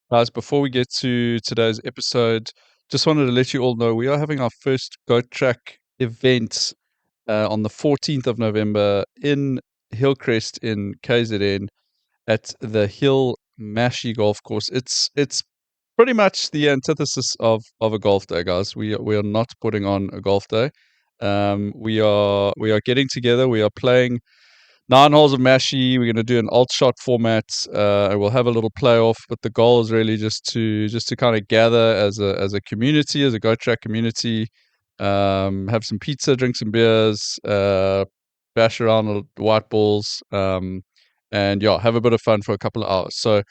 Guys, before we get to today's episode, just wanted to let you all know we are having our first Goat Track event on the 14th of November in Hillcrest in KZN at the Hill Mashi Golf Course. It's pretty much the antithesis of a golf day, guys. We are not putting on a golf day. We are getting together. We are playing 9 holes of Mashi. We're going to do an alt shot format. And we'll have a little playoff, but the goal is really just to kind of gather as a community, as a Goat Track community. Have some pizza, drink some beers, bash around the white balls, and yeah, have a bit of fun for a couple of hours. So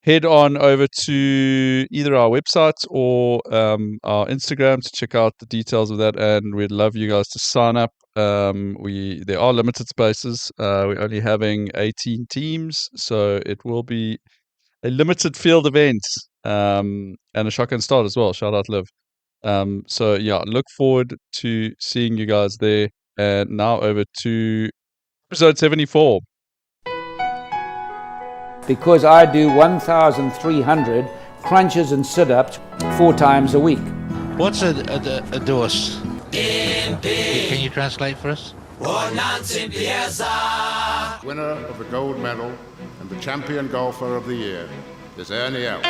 head on over to either our website or our Instagram to check out the details of that, and we'd love you guys to sign up. There are limited spaces. We're only having 18 teams, so it will be a limited field event, and a shotgun start as well. Shout out Liv. So yeah, look forward to seeing you guys there. And now over to episode 74. Because I do 1,300 crunches and sit-ups 4 times a week. What's a dose? Can you translate for us? Winner of the gold medal and the champion golfer of the year is Ernie Els.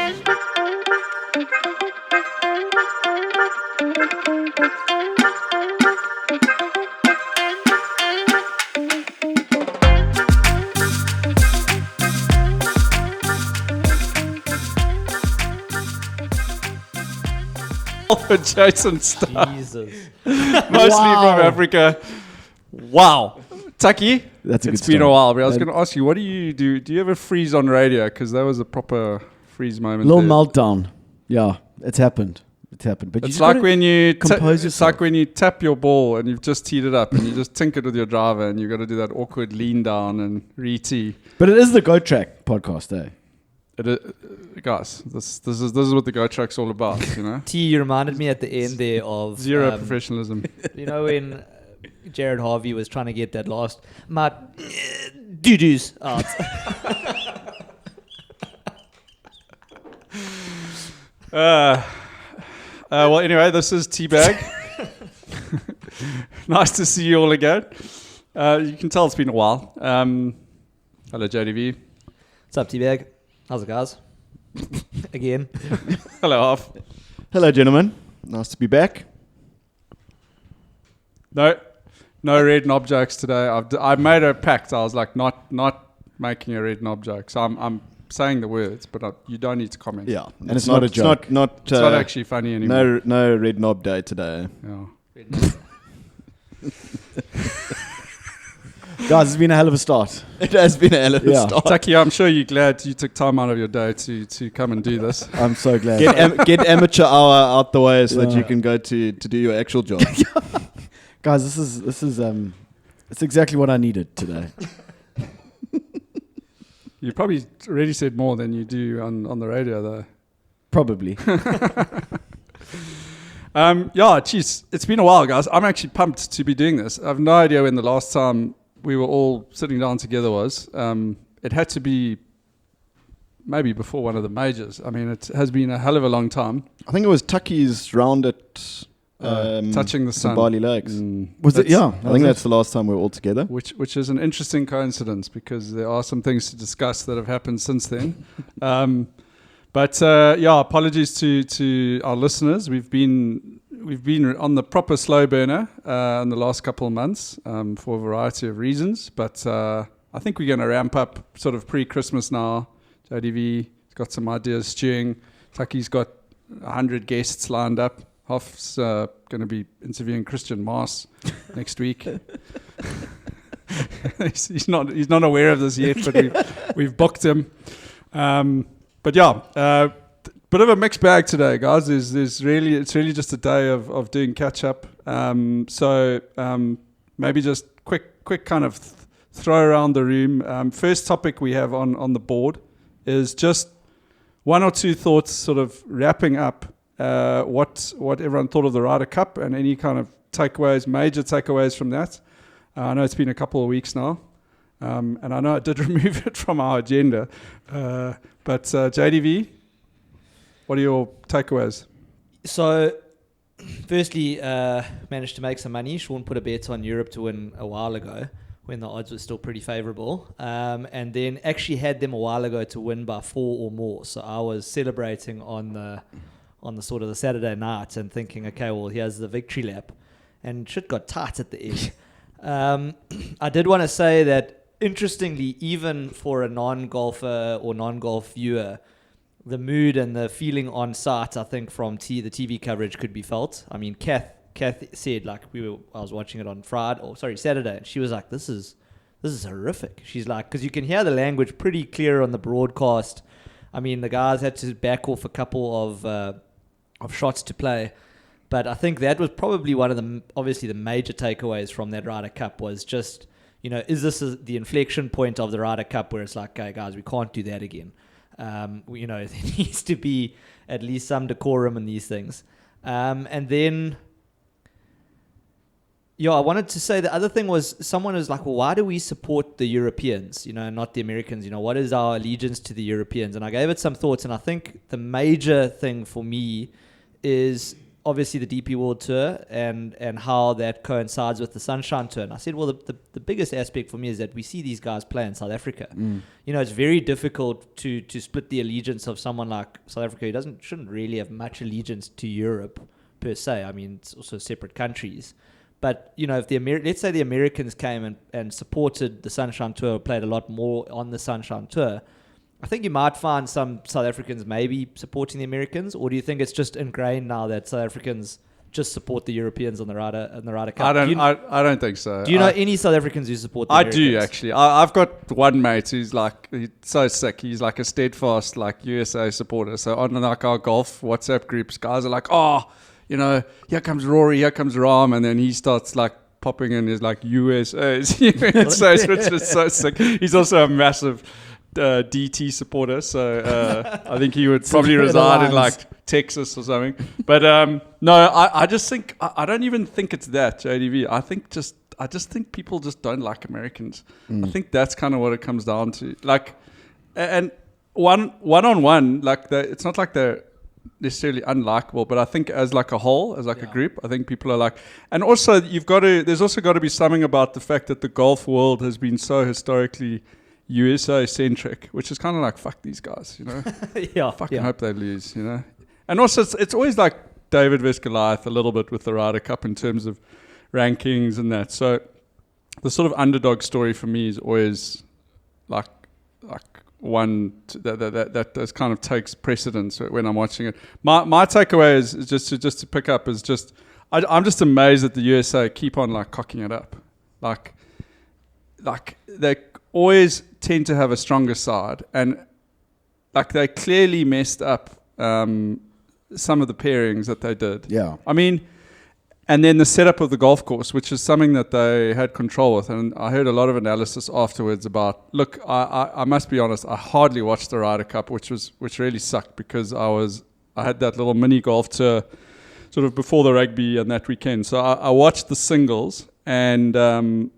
Jason stuff. Jesus. Mostly from Africa. Wow. Taki, That's a it's good been start. a while, but I was going to ask you, what do you do? Do you ever freeze on radio? Because that was a proper freeze moment. Little there. meltdown. Yeah, it's happened. It's happened. But It's like when you compose it's yourself. like when you tap your ball and you've just teed it up and you just tinkered with your driver and you've got to do that awkward lean down and re-tee. But it is the Goat Track podcast, eh? Guys, this is what the Go Track's all about, you know. T, you reminded me at the end there of Zero professionalism. You know when Jared Harvey was trying to get that last doo-doos out. Well, anyway, this is Teabag. Nice to see you all again. You can tell it's been a while. Hello, JDV. What's up, T-Bag? How's it, guys? Again. Hello, Hoff. Hello, gentlemen. Nice to be back. No red knob jokes today. I made a pact. I was like, not making a red knob joke. So I'm saying the words, but you don't need to comment. Yeah, and it's not a joke. It's not actually funny anymore. No red knob day today. Yeah. Guys, it's been a hell of a start. It has been a hell of a start. Taki, I'm sure you're glad you took time out of your day to come and do this. I'm so glad. Get amateur hour out the way so that you can go to do your actual job. Guys, this is it's exactly what I needed today. You probably already said more than you do on the radio, though. Probably. Yeah, geez, it's been a while, guys. I'm actually pumped to be doing this. I have no idea when the last time we were all sitting down together was. It had to be maybe before one of the majors. I mean, it has been a hell of a long time. I think it was Tucky's round at Touching the Sun. Barley Lakes. Was it? Yeah. I think that's the last time we were all together. Which is an interesting coincidence because there are some things to discuss that have happened since then. But apologies to our listeners. We've been on the proper slow burner in the last couple of months for a variety of reasons. But I think we're going to ramp up sort of pre-Christmas now. JDV's got some ideas stewing. Tucky's got 100 guests lined up. Hoff's going to be interviewing Christian Maas next week. he's not aware of this yet, but we've booked him. But yeah, bit of a mixed bag today, guys. It's really just a day of doing catch up. So maybe just quick kind of throw around the room. First topic we have on the board is just one or two thoughts, sort of wrapping up what everyone thought of the Ryder Cup and any kind of major takeaways from that. I know it's been a couple of weeks now, and I know I did remove it from our agenda. But JDV, What are your takeaways? So, firstly, managed to make some money. Sean put a bet on Europe to win a while ago when the odds were still pretty favourable. And then actually had them a while ago to win by 4 or more. So I was celebrating on the sort of the Saturday night and thinking, okay, well, here's the victory lap. And shit got tight at the end. I did want to say that, interestingly, even for a non-golfer or non-golf viewer, the mood and the feeling on site, I think, from the TV coverage could be felt. I mean, Kath said, like, I was watching it on Saturday, and she was like, this is horrific. She's like, because you can hear the language pretty clear on the broadcast. I mean, the guys had to back off a couple of shots to play. But I think that was probably one of the major takeaways from that Ryder Cup was just, is this the inflection point of the Ryder Cup where it's like, okay, guys, we can't do that again. There needs to be at least some decorum in these things. And then, I wanted to say the other thing was someone was like, well, why do we support the Europeans, not the Americans? What is our allegiance to the Europeans? And I gave it some thoughts. And I think the major thing for me is obviously the DP World Tour and how that coincides with the Sunshine Tour. And I said, well, the biggest aspect for me is that we see these guys play in South Africa. It's very difficult to split the allegiance of someone like South Africa who shouldn't really have much allegiance to Europe per se. I mean, it's also separate countries. But, if let's say the Americans came and supported the Sunshine Tour, played a lot more on the Sunshine Tour, I think you might find some South Africans maybe supporting the Americans, or do you think it's just ingrained now that South Africans just support the Europeans on the Ryder Cup? I don't think so. Do you know any South Africans who support the Americans? I do, actually. I've got one mate who's like, he's so sick. He's like a steadfast like USA supporter. So on like our golf WhatsApp groups, guys are like, here comes Rory, here comes Ram, and then he starts like popping in his like USA's, which is so sick. He's also a massive DT supporter, so I think he would probably reside in like Texas or something. But no, I just think I don't even think it's that, JDV. I just think people just don't like Americans. I think that's kind of what it comes down to. Like, and one on one, like it's not like they're necessarily unlikable, but I think as like a whole, as like a group, I think people are like, and also there's also got to be something about the fact that the golf world has been so historically USA centric, which is kind of like, fuck these guys, hope they lose, and also it's always like David vs Goliath a little bit with the Ryder Cup in terms of rankings and that. So the sort of underdog story for me is always like one that kind of takes precedence when I'm watching it. My takeaway is just to pick up is just I'm just amazed that the USA keep on like cocking it up, like they always tend to have a stronger side, and like they clearly messed up some of the pairings that they did. Yeah, I mean. And then the setup of the golf course, which is something that they had control with. And I heard a lot of analysis afterwards about, look, I must be honest, I hardly watched the Ryder Cup, which really sucked because I had that little mini golf tour sort of before the rugby and that weekend. So I watched the singles, and the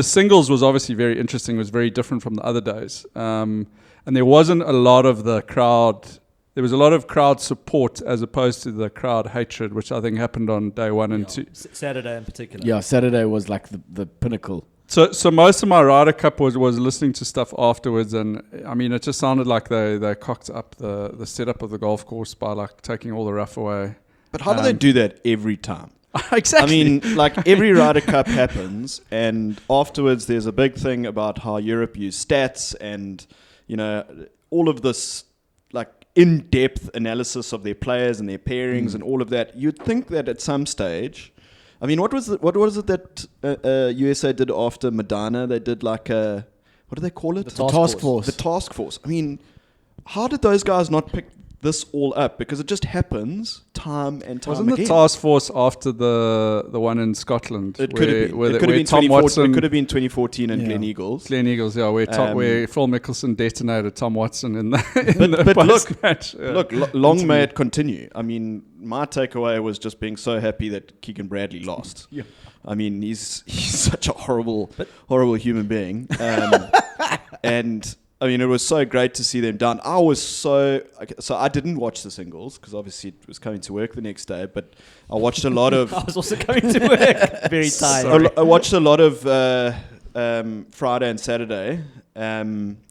singles was obviously very interesting. It was very different from the other days. And there wasn't a lot of the crowd. There was a lot of crowd support as opposed to the crowd hatred, which I think happened on day 1 and 2. Saturday in particular. Yeah, Saturday was like the pinnacle. So most of my Ryder Cup was listening to stuff afterwards, and I mean it just sounded like they cocked up the setup of the golf course by like taking all the rough away. But how do they do that every time? Exactly. I mean, like every Ryder Cup happens, and afterwards there's a big thing about how Europe use stats and all of this like in-depth analysis of their players and their pairings and all of that. You'd think that at some stage, I mean, what was it that USA did after Medina? They did like what do they call it? The task force. The task force. I mean, how did those guys not pick this all up? Because it just happens time and time again. Wasn't the task force after the one in Scotland? It could have been. It could have been 2014. It could have been 2014 in Glen Eagles. Glen Eagles, yeah, where Phil Mickelson detonated Tom Watson in the but match. Look, long may it continue. I mean, my takeaway was just being so happy that Keegan Bradley lost. Yeah. I mean, he's such a horrible human being, and I mean, it was so great to see them down. I was so I didn't watch the singles because obviously it was coming to work the next day. But I watched a lot of. I was also coming to work. Very tired. I watched a lot of Friday and Saturday,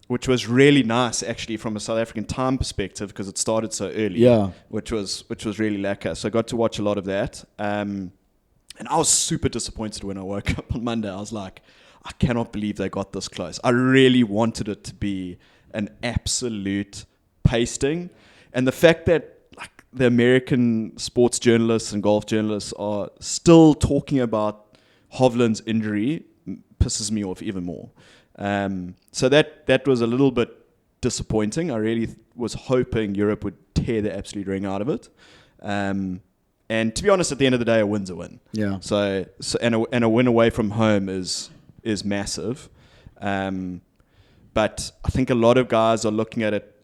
which was really nice actually from a South African time perspective because it started so early. Yeah, which was really lacquer. So I got to watch a lot of that. And I was super disappointed when I woke up on Monday. I was like, I cannot believe they got this close. I really wanted it to be an absolute pasting. And the fact that like the American sports journalists and golf journalists are still talking about Hovland's injury pisses me off even more. So that was a little bit disappointing. I really was hoping Europe would tear the absolute ring out of it. And to be honest, at the end of the day, a win's a win. Yeah. So a win away from home is massive. But I think a lot of guys are looking at it.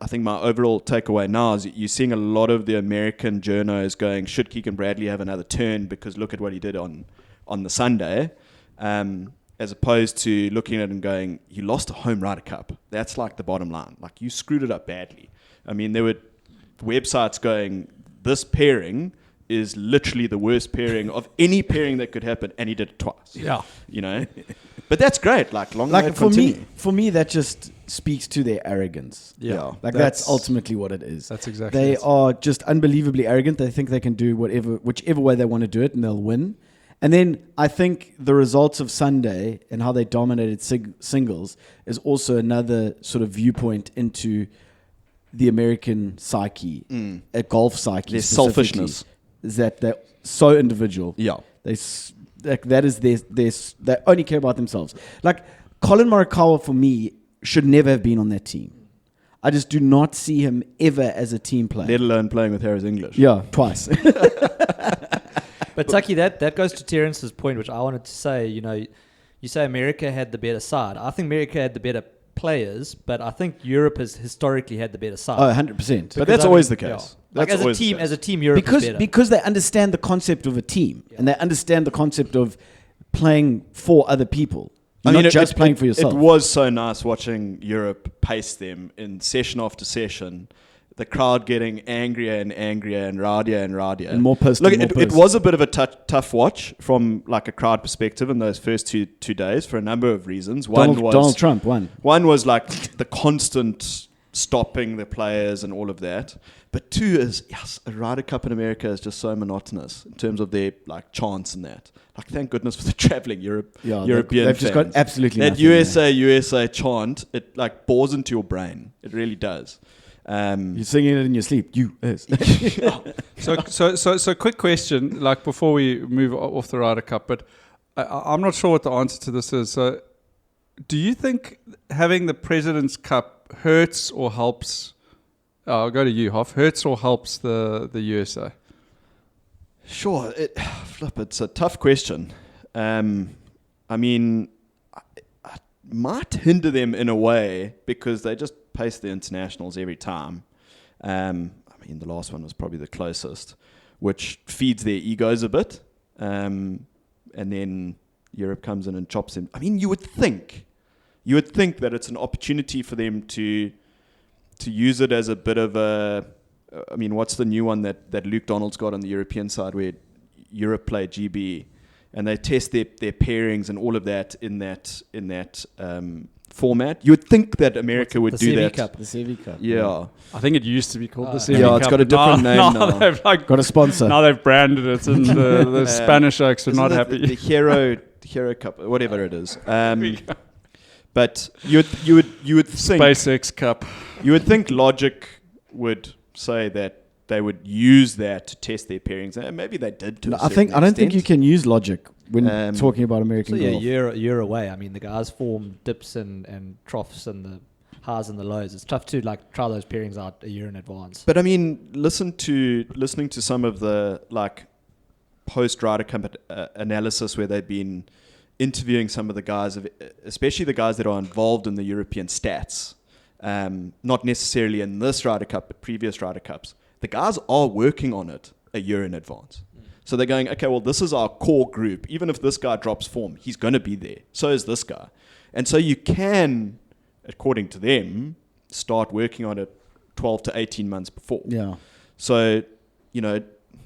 I think my overall takeaway now is you're seeing a lot of the American journos going, should Keegan Bradley have another turn because look at what he did on the Sunday, as opposed to looking at it and going, you lost a home Ryder Cup. That's like the bottom line. Like you screwed it up badly. I mean, there were websites going, this pairing is literally the worst pairing of any pairing that could happen, and he did it twice. Yeah. You know? But that's great. Like, long may it for continue. for me, that just speaks to their arrogance. Yeah. Like, that's ultimately what it is. That's exactly They it. are just unbelievably arrogant. They think they can do whichever way they want to do it, and they'll win. And then I think the results of Sunday and how they dominated singles is also another sort of viewpoint into the American psyche, a golf psyche. Their specifically, selfishness. is that they're so individual. Yeah. That is they only care about themselves. Like Colin Morikawa for me should never have been on that team. I just do not see him ever as a team player. Let alone playing with Harris English. Yeah, twice. But Tucky, that goes to Terence's point, which I wanted to say. You know, you say America had the better side. I think America had the better players, but I think Europe has historically had the better side. 100%. But that's always the case. Yeah. Like That's always the as a case. team, Europe is better. Because they understand the concept of a team and they understand the concept of playing for other people. You're not just playing for yourself. It was so nice watching Europe pace them in session after session. The crowd getting angrier and angrier and rowdier and rowdier. And more pissed. Look, and more it pissed. was a bit of a tough watch from like a crowd perspective in those first two days for a number of reasons. Donald Trump won. One was like the constant stopping the players and all of that. But two is, yes, a Ryder Cup in America is just so monotonous in terms of their like chants and that. Like, thank goodness for the traveling European they've just got fans. absolutely that nothing USA chant. It like bores into your brain. It really does. You're singing it in your sleep. US. So quick question, like before we move off the Ryder Cup, but I'm not sure what the answer to this is. So, do you think having the President's Cup hurts or helps? I'll go to you, Hoff. Hurts or helps the USA? Sure. It's a tough question. I mean, it might hinder them in a way because they just pace the internationals every time. I mean, the last one was probably the closest, which feeds their egos a bit. And then Europe comes in and chops them. I mean, you would think that it's an opportunity for them to use it as a bit of a. I mean, what's the new one that Luke Donald's got on the European side where Europe play GB and they test their pairings and all of that in that format? You would think that America would do that. The CV Cup. Yeah. I think it used to be called the CV Yeah, Cup. it's got a different name now. They've Got a sponsor. Now they've branded it, and the Spanish oaks are Isn't not it happy. The Hero Cup, whatever it is. But you would think SpaceX Cup. you would think logic would say that they would use that to test their pairings, and maybe they did. To No, a I certain don't think extent. you can use logic when talking about American So yeah, golf. year away. I mean, the guys form dips and troughs and the highs and the lows. It's tough to like try those pairings out a year in advance. But I mean, listening to some of the like post Ryder Cup analysis where they've been interviewing some of the guys, especially the guys that are involved in the European stats, not necessarily in this Ryder Cup, but previous Ryder Cups. The guys are working on it a year in advance. So they're going, okay, well, this is our core group. Even if this guy drops form, he's going to be there. So is this guy. And so you can according to them, start working on it 12 to 18 months before. Yeah. So,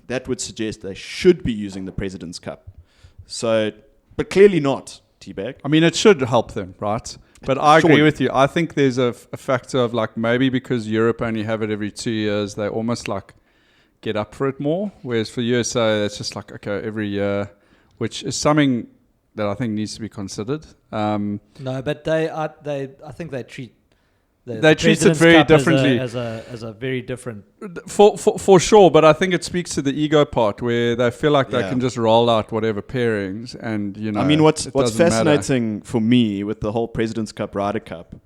that would suggest they should be using the President's Cup. So, but clearly not, T-Bag. I mean, it should help them, right? But I agree with you. I think there's a factor of like maybe because Europe only have it every 2 years, they almost like get up for it more. Whereas for USA, it's just like, okay, every year, which is something that I think needs to be considered. No, but I think they treat they treat it very differently as a very different for sure. But I think it speaks to the ego part where they feel like they can just roll out whatever pairings, and I mean, what's fascinating for me with the whole President's Cup, Ryder Cup,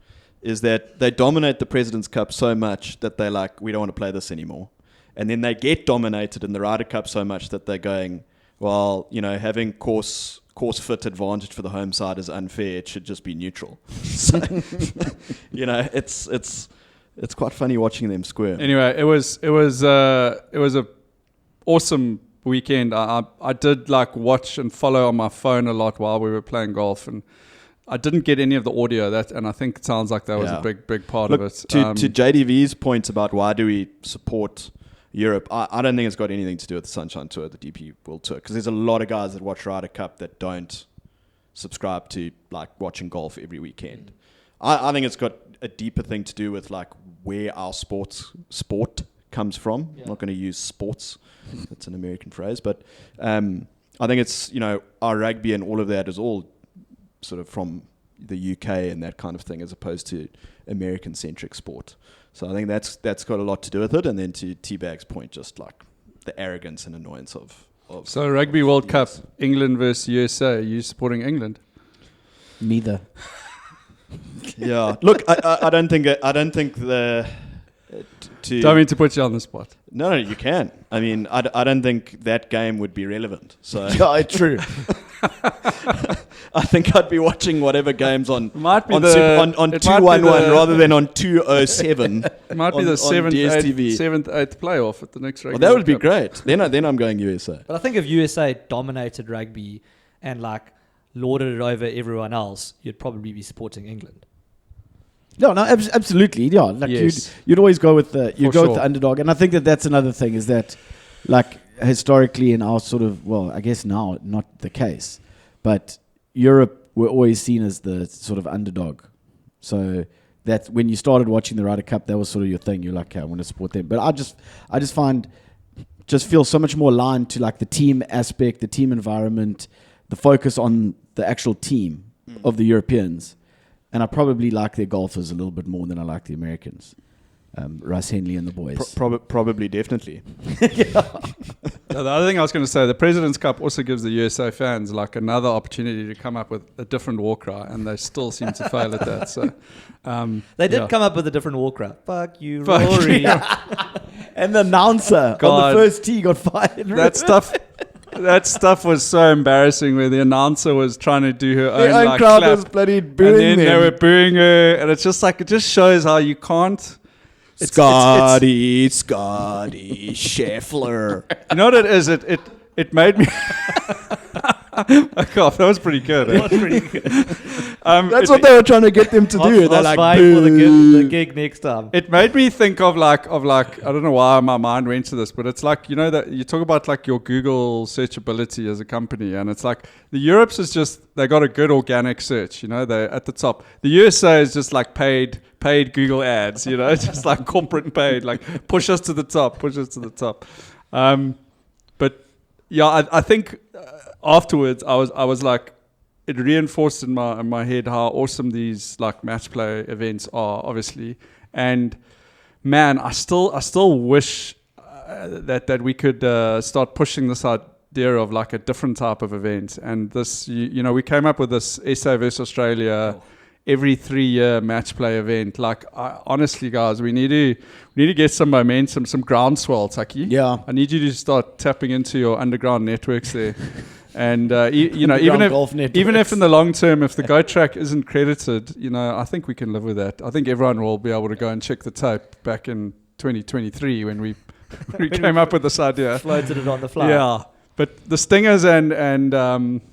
is that they dominate the President's Cup so much that they're like, we don't want to play this anymore, and then they get dominated in the Ryder Cup so much that they're going, well, having course fit advantage for the home side is unfair. It should just be neutral. So, it's quite funny watching them squirm. Anyway, it was a awesome weekend. I did like watch and follow on my phone a lot while we were playing golf, and I didn't get any of the audio and I think it sounds like that was a big part of it. To JDV's point about why do we support Europe, I don't think it's got anything to do with the Sunshine Tour, the DP World Tour, because there's a lot of guys that watch Ryder Cup that don't subscribe to like watching golf every weekend. I think it's got a deeper thing to do with like where our sport comes from. I'm not going to use sports; that's an American phrase, but I think it's our rugby and all of that is all sort of from the UK and that kind of thing, as opposed to American-centric sport. So I think that's got a lot to do with it. And then to T-Bag's point, just like the arrogance and annoyance of So Rugby World Cup, England versus USA. Are you supporting England? Neither. Yeah. Look, I don't think the... Don't mean to put you on the spot. No, you can. I mean, I don't think that game would be relevant. So Yeah, true. I think I'd be watching whatever games on 211 rather than on 207. It might be the seventh, eighth playoff at the next Rugby. Well, that would be Cup. great. Then I'm going USA. But I think if USA dominated rugby and like lorded it over everyone else, you'd probably be supporting England. No, absolutely. Yeah, like Yes. you'd always go with with sure. the underdog, and I think that's another thing is that, like historically in our sort of I guess now not the case, but Europe were always seen as the sort of underdog. So that when you started watching the Ryder Cup, that was sort of your thing. You're like, okay, I want to support them. But I just feel so much more aligned to like the team aspect, the team environment, the focus on the actual team of the Europeans. And I probably like their golfers a little bit more than I like the Americans. Russ Henley and the boys. Probably, definitely. The other thing I was going to say, the President's Cup also gives the USA fans like another opportunity to come up with a different war cry, and they still seem to fail at that. So they did come up with a different war cry. Fuck you, Rory. And the announcer on the first tee got fired. That stuff was so embarrassing where the announcer was trying to do her own like crowd clap, was bloody booing and then them. they were booing her, and it's just like it just shows how you can't. Scotty Scheffler. You know what it is? It made me. That was pretty good. That was pretty good. That's what they were trying to get them to do. They're like, for the gig next time. It made me think of like I don't know why my mind went to this, but it's like that you talk about like your Google searchability as a company, and it's like the Europes is just they got a good organic search, they're at the top. The USA is just like paid Google ads, just like corporate paid, like push us to the top. But yeah, I think afterwards I was like, it reinforced in my head how awesome these like match play events are, obviously. And man, I still wish that we could start pushing this idea of like a different type of event. And this, we came up with this SA versus Australia every 3-year match play event. Like, honestly, guys, we need to get some momentum, some groundswell, Taki. Yeah. I need you to start tapping into your underground networks there. And even if in the long term, if the Go Track isn't credited, I think we can live with that. I think everyone will be able to go and check the tape back in 2023 when we came up with this idea. Floated it on the fly. Yeah, But the Stingers and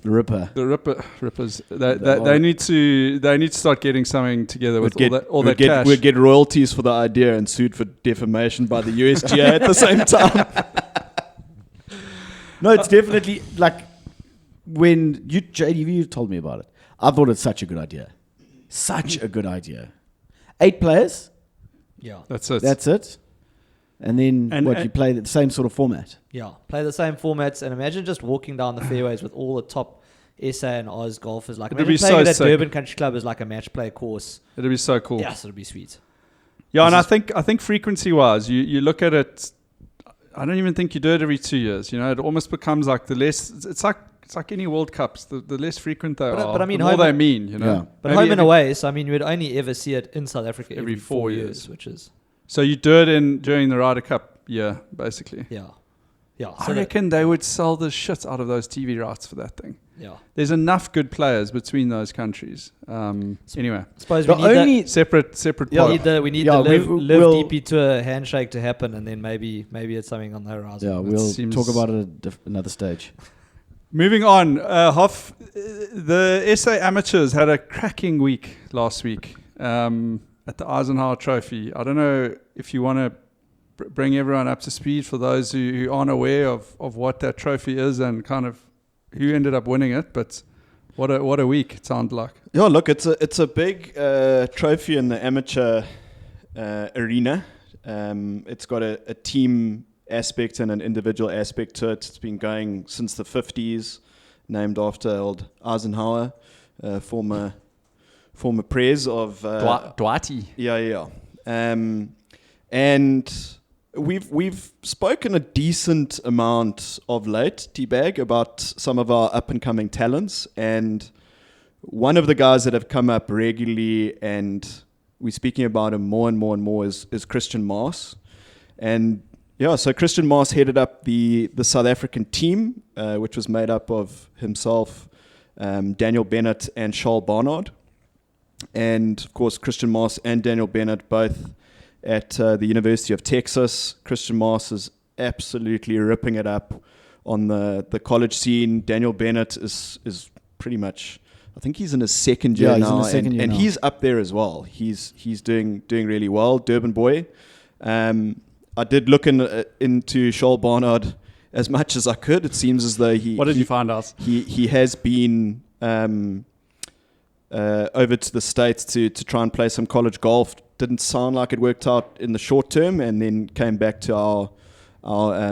Ripper. the Rippers, they need to start getting something together with all that cash. We'd get royalties for the idea and sued for defamation by the USGA at the same time. No, it's definitely like when JDV told me about it. I thought it's such a good idea. Such a good idea. 8 players. Yeah. That's it. That's it. And then you play the same sort of format. Yeah. Play the same formats, and imagine just walking down the fairways with all the top SA and Oz golfers. Like, It'd imagine be playing so at that sick. Durban Country Club as like a match play course. It'd be so cool. Yes, it'd be sweet. Yeah, and I think frequency wise, you look at it. I don't even think you do it every 2 years. You know, it almost becomes like the less. It's like any World Cups. The less frequent they are, but I mean, the more they mean. You know, Yeah. But Maybe home and away, so I mean, you would only ever see it in South Africa every 4 years. which is So you do it during the Ryder Cup year, basically. yeah. I So reckon they would sell the shit out of those TV rights for that thing. yeah. There's enough good players between those countries. Anyway, I suppose The we need only- separate that. pod. We need Yeah, the we'll- DP Tour handshake to happen, and then maybe it's something on the horizon. Yeah, we'll seems- talk about it at another stage. Moving on, Hoff, the SA amateurs had a cracking week last week at the Eisenhower Trophy. I don't know if you want to bring everyone up to speed for those who aren't aware of what that trophy is and kind of who ended up winning it, but what a week it sounded like. Yeah, look, it's a big trophy in the amateur arena. It's got a team aspect and an individual aspect to it. It's been going since the 50s, named after old Eisenhower, former prez of Dwighty. Yeah. And we've spoken a decent amount of late, T-Bag, about some of our up-and-coming talents. And one of the guys that have come up regularly, and we're speaking about him more and more, is Christian Maas. And yeah, so Christian Maas headed up the South African team, which was made up of himself, Daniel Bennett, and Charles Barnard. And of course, Christian Maas and Daniel Bennett both at the University of Texas. Christian Maas is absolutely ripping it up on the college scene. Daniel Bennett is pretty much, I think he's in his second year now. And he's up there as well. He's doing really well. Durban boy. I did look into Charles Barnard as much as I could. It seems as though What did you find out? He has been over to the States to try and play some college golf. Didn't sound like it worked out in the short term, and then came back to our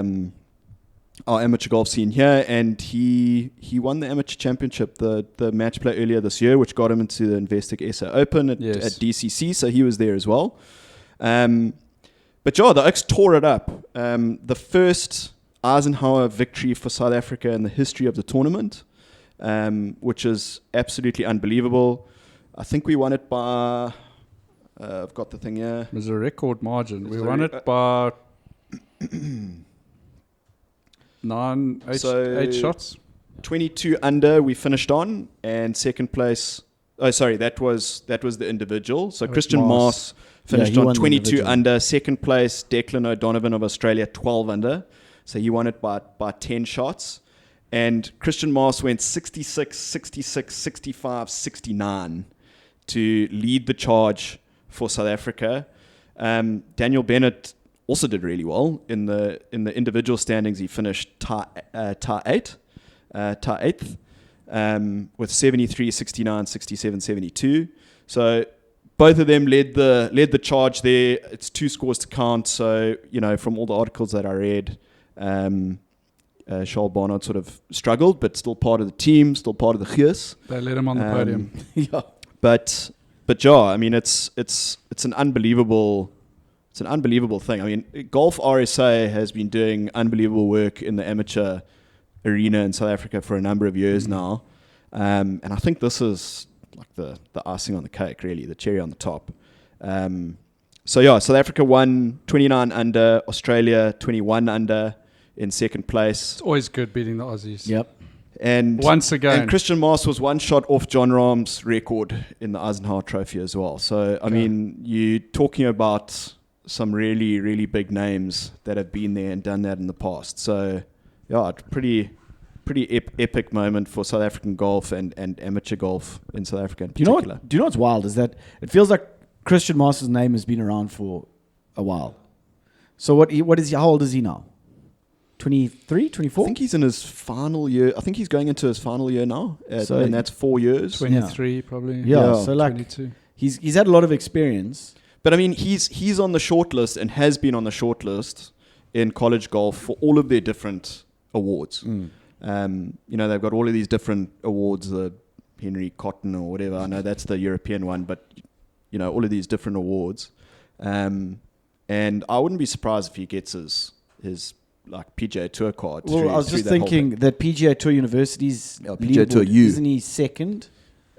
amateur golf scene here, and he won the amateur championship, the match play earlier this year, which got him into the Investec SA Open at DCC, so he was there as well. But yeah, the Oaks tore it up. The first Eisenhower victory for South Africa in the history of the tournament, which is absolutely unbelievable. I think we won it by, I've got the thing here. It was a record margin. We won it by 8 shots. 22 under we finished on, and second place. Oh, sorry, that was the individual. So Christian Maas finished on 22 under. Second place, Declan O'Donovan of Australia, 12 under. So he won it by 10 shots. And Christian Maas went 66, 66, 65, 69 to lead the charge for South Africa. Daniel Bennett also did really well in the individual standings. He finished tie eighth, with 73, 69, 67, 72. So both of them led the charge there. It's 2 scores to count. So from all the articles that I read, Charles Barnard sort of struggled, but still part of the team, still part of the Gees. They let him on the podium. Yeah. But yeah, I mean it's an unbelievable thing. I mean, Golf RSA has been doing unbelievable work in the amateur arena in South Africa for a number of years now, and I think this is like the icing on the cake, really, the cherry on the top. So yeah, South Africa won 29 under, Australia 21 under in second place. It's always good beating the Aussies. Yep. And once again, and Christian Maas was 1 shot off John Rahm's record in the Eisenhower Trophy as well. So I mean, you're talking about some really, really big names that have been there and done that in the past. So yeah, pretty pretty epic moment for South African golf and amateur golf in South Africa in Do you know particular. what? Do you know what's wild is that it feels like Christian Masters' name has been around for a while. So what is he? How old is he now? 23, 24? I think he's in his final year. I think he's going into his final year now, So- and that's 4 years. 23 probably. Yeah, so like 22. he's had a lot of experience. But I mean, he's on the short list and has been on the short list in college golf for all of their different awards. They've got all of these different awards, the Henry Cotton or whatever. I know that's the European one, but all of these different awards. And I wouldn't be surprised if he gets his like PGA Tour card. Well, I was just thinking that PGA Tour University's PGA Tour U. isn't he second?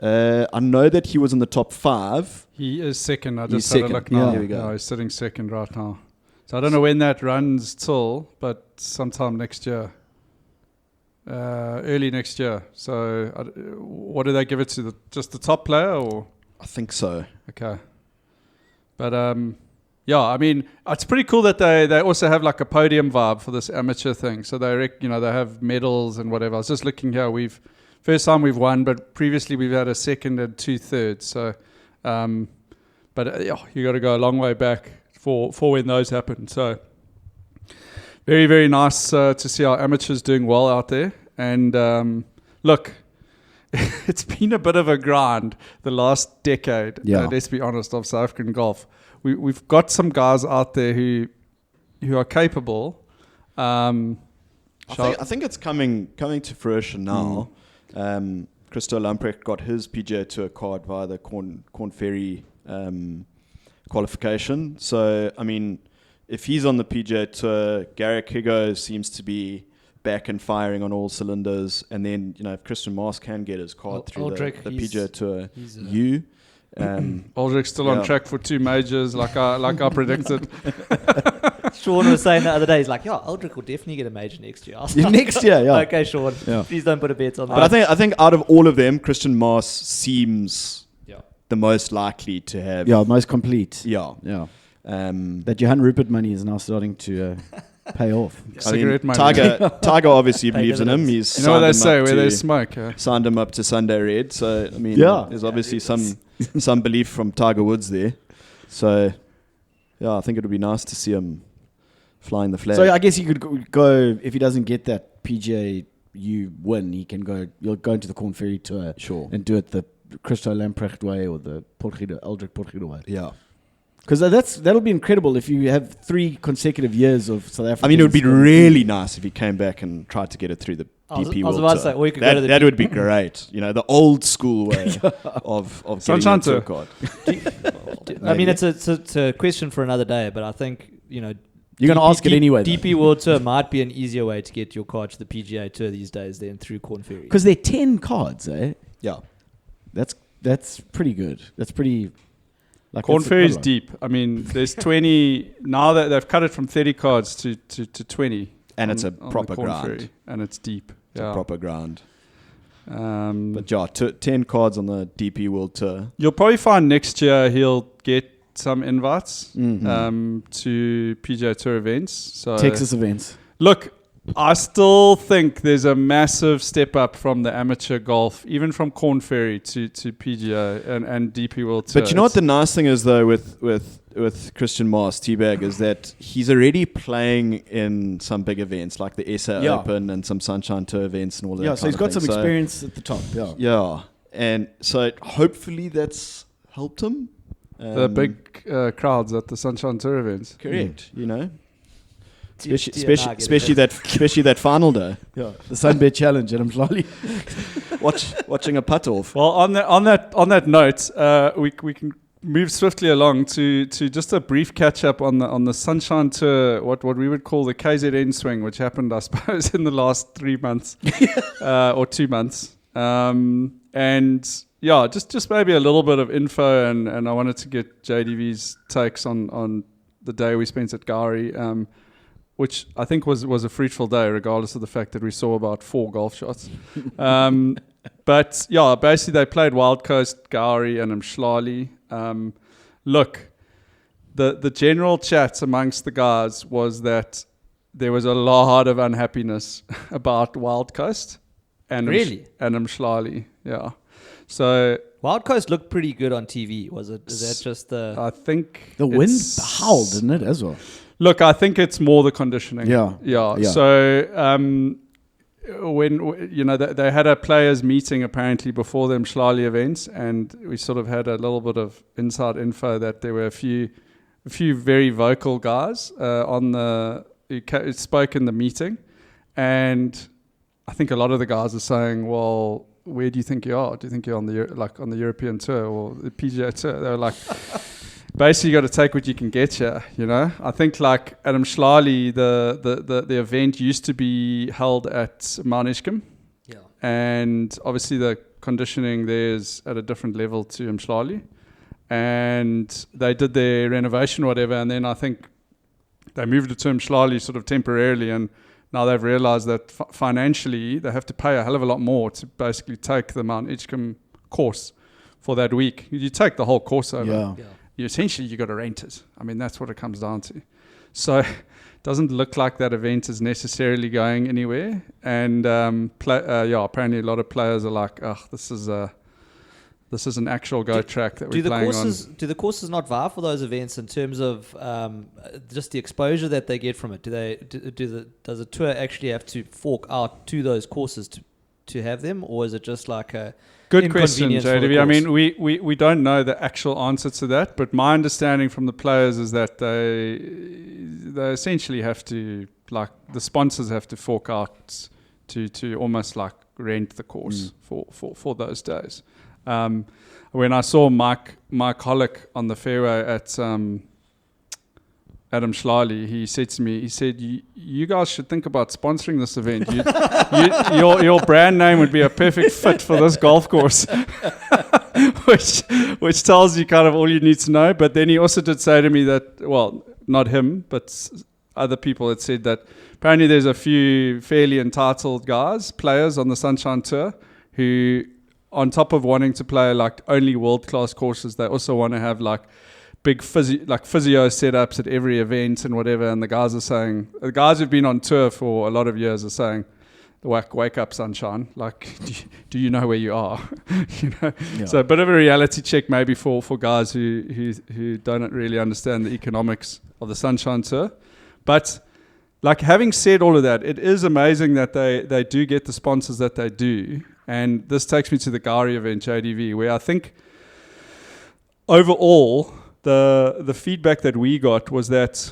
I know that he was in the top 5. He is second. I He's just had a second. look now. Yeah. There we go. Yeah, he's sitting second right now. So I don't know when that runs till, but sometime next year. Early next year. So what do they give it to? Just the top player or? I think so. Okay. But I mean, it's pretty cool that they also have like a podium vibe for this amateur thing. So they they have medals and whatever. I was just looking here. First time we've won, but previously we've had a second and 2 thirds. So, you got to go a long way back for when those happen. So, very, very nice to see our amateurs doing well out there. And look, it's been a bit of a grind the last decade. Yeah. Let's be honest, of South African golf. We've got some guys out there who are capable. I think it's coming to fruition now. Christo Lamprecht got his PGA Tour card via the Corn Ferry qualification. So, I mean, if he's on the PGA Tour, Garrick Higo seems to be back and firing on all cylinders. And then, if Christian Maas can get his card through the PGA Tour U. Aldrich's still on track for 2 majors, like I predicted. Sean was saying the other day, he's like, Aldrich will definitely get a major next year. Next year, yeah. Okay, Sean. Yeah. Please don't put a bet on that. But I think out of all of them, Christian Maas seems the most likely to have. Yeah, most complete. Yeah. Yeah. That Johan Rupert money is now starting to pay off. Cigarette money. Tiger obviously believes in him. He's You know what they signed him say, up where they to- smoke. signed him up to Sunday Red. So, I mean, Yeah. there's obviously some belief from Tiger Woods there. So, I think it would be nice to see him flying the flag. So I guess he could go if he doesn't get that PGA U win, you'll go into the Corn Ferry Tour and do it the Christo Lamprecht way or the Aldrich Potgieter way. Yeah. Because that'll be incredible if you have 3 consecutive years of South Africa. I mean, it would be really nice if he came back and tried to get it through the DP I was World about to Tour. say, or you could go to the that would be great. The old school way of getting Sunshine a tour Tour. card. I mean, it's a question for another day, but I think, You're going to ask it anyway. DP World Tour might be an easier way to get your card to the PGA Tour these days than through Corn Ferry. Because they're 10 cards, eh? Yeah. That's pretty good. That's pretty... Corn Ferry's deep. I mean, there's 20 now that they've cut it from 30 cards to 20. And it's a on proper the Corn ground. Ferry, and it's deep. It's a proper ground. But But 10 cards on the DP World Tour. you'll probably find next year he'll get some invites Mm-hmm. to PGA Tour events. So Texas events. Look, I still think there's a massive step up from the amateur golf, even from Corn Ferry to PGA and DP World Tour. But you know what the nice thing is, though, with Christian Maas, Teabag, is that he's already playing in some big events like the SA Open and some Sunshine Tour events and all that. Yeah, so he's got some experience at the top. Yeah. Yeah, and so hopefully that's helped him. the big crowds at the Sunshine Tour events. Correct, Especially especially that final day. Yeah. The Sunbed Challenge at Mhlali. Watching a putt off. Well, on that note, we can move swiftly along to just a brief catch up on the Sunshine Tour, what we would call the KZN swing, which happened, I suppose, in the last 3 months or 2 months. And yeah, just maybe a little bit of info, and I wanted to get JDV's takes on the day we spent at Gowrie, which I think was a fruitful day, regardless of the fact that we saw about 4 golf shots. But yeah, basically they played Wild Coast, Gowrie, and Mhlali. Look, the general chat amongst the guys was that there was a lot of unhappiness about Wild Coast. Really? Adam Schlali. Yeah. So Wild Coast looked pretty good on TV. Is that just the? I think The wind howled, didn't it, as well? Look, I think it's more the conditioning. Yeah. So when they had a players meeting apparently before the Mshlali events, and we sort of had a little bit of inside info that there were a few very vocal guys who spoke in the meeting, and I think a lot of the guys are saying, well, where do you think you are? Do you think you're on the European tour or the PGA tour? They were like, basically, you got to take what you can get here. I think like Adam Schlali, the event used to be held at Mount Ishkim, and obviously the conditioning there is at a different level to Mshlali, and they did their renovation or whatever, and then I think they moved it to Mshlali sort of temporarily, and now they've realized that financially they have to pay a hell of a lot more to basically take the Mount Ishkim course for that week. You take the whole course over. You got to rent it. I mean, that's what it comes down to. So it doesn't look like that event is necessarily going anywhere. And apparently a lot of players are like, this is an actual track that we're playing on. Do the courses not vie for those events in terms of just the exposure that they get from it? Does a tour actually have to fork out to those courses to have them, or is it just like a good question, JDV? I mean, we don't know the actual answer to that, but my understanding from the players is that they essentially have to, like, the sponsors have to fork out to almost like rent the course for those days. When I saw Mike Hollick on the fairway at Adam Schlali, he said to me, you guys should think about sponsoring this event. Your brand name would be a perfect fit for this golf course. which tells you kind of all you need to know. But then he also did say to me that, well, not him, but other people had said that apparently there's a few fairly entitled players on the Sunshine Tour who, on top of wanting to play like only world-class courses, they also want to have like big physio setups at every event and whatever. And the guys who've been on tour for a lot of years are saying, wake up, Sunshine. Like, do you know where you are? So a bit of a reality check maybe for guys who don't really understand the economics of the Sunshine Tour. But like, having said all of that, it is amazing that they do get the sponsors that they do. And this takes me to the Gari event, JDV, where I think overall the feedback that we got was that,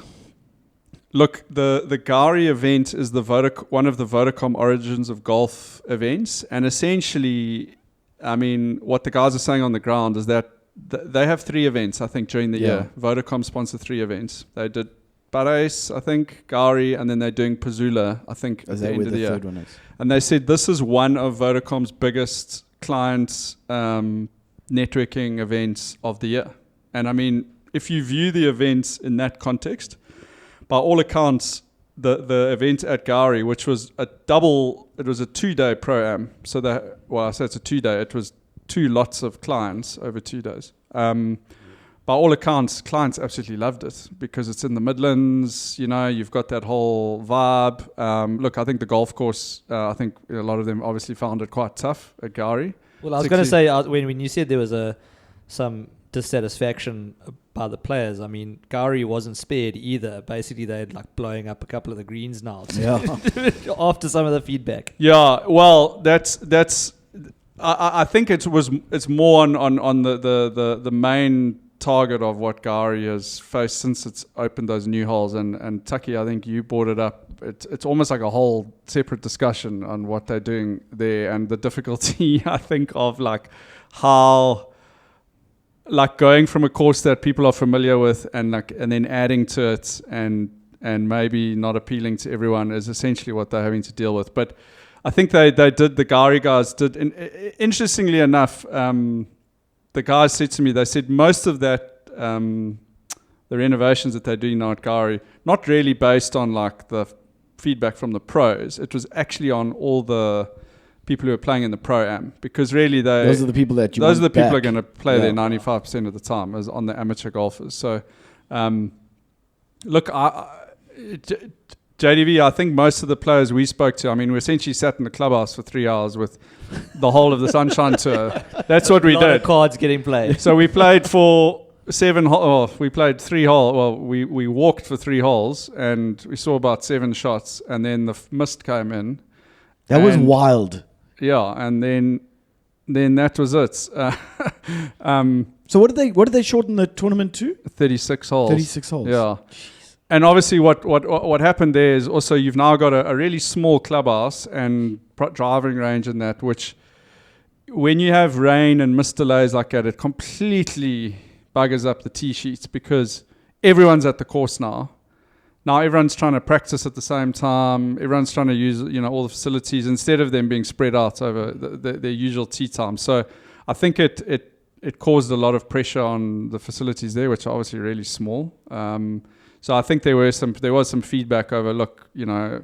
look, the Gari event is one of the Vodacom Origins of Golf events. And essentially, I mean, what the guys are saying on the ground is that they have 3 events, I think, during the year. Vodacom sponsored 3 events. They did Paris, I think, Gari, and then they're doing Pazula, I think, at the end of the year. And they said this is one of Vodacom's biggest client networking events of the year. And I mean, if you view the events in that context, by all accounts, the event at Gari, which was it was a 2-day pro-am. So I say it's a 2-day, it was 2 lots of clients over 2 days. By all accounts, clients absolutely loved it because it's in the Midlands. You've got that whole vibe. Look, I think the golf course, I think a lot of them obviously found it quite tough at Gari. Well, I was going to say, when you said there was some dissatisfaction by the players, I mean, Gari wasn't spared either. Basically, they had like blowing up a couple of the greens now after some of the feedback. Yeah, well, that's. I think it's more on the main target of what Gari has faced since it's opened those new holes. And Taki, I think you brought it up. It's almost like a whole separate discussion on what they're doing there and the difficulty, I think, of like how, like, going from a course that people are familiar with and then adding to it and maybe not appealing to everyone is essentially what they're having to deal with. But I think the Gari guys did. Interestingly enough, the guys said to me, they said most of that, the renovations that they're doing now at Gari, not really based on like the feedback from the pros. It was actually on all the people who are playing in the pro-am, because really those are the people that those are the people who are going to play there 95% of the time as on the amateur golfers. So, look, JDV, I think most of the players we spoke to, I mean, we essentially sat in the clubhouse for 3 hours with the whole of the Sunshine Tour. That's what we A lot did. of cards getting played. So we played for 7 holes. We played 3 holes. Well, we walked for 3 holes and we saw about 7 shots, and then the mist came in. That was wild. Yeah, and then that was it. So what did they shorten the tournament to? 36 holes. 36 holes. Yeah. And obviously what happened there is also you've now got a really small clubhouse and driving range and that, which when you have rain and mist delays like that, it completely buggers up the tee sheets because everyone's at the course now. Now everyone's trying to practice at the same time. Everyone's trying to use all the facilities instead of them being spread out over their usual tee time. So I think it caused a lot of pressure on the facilities there, which are obviously really small. So I think there was some feedback over, look, I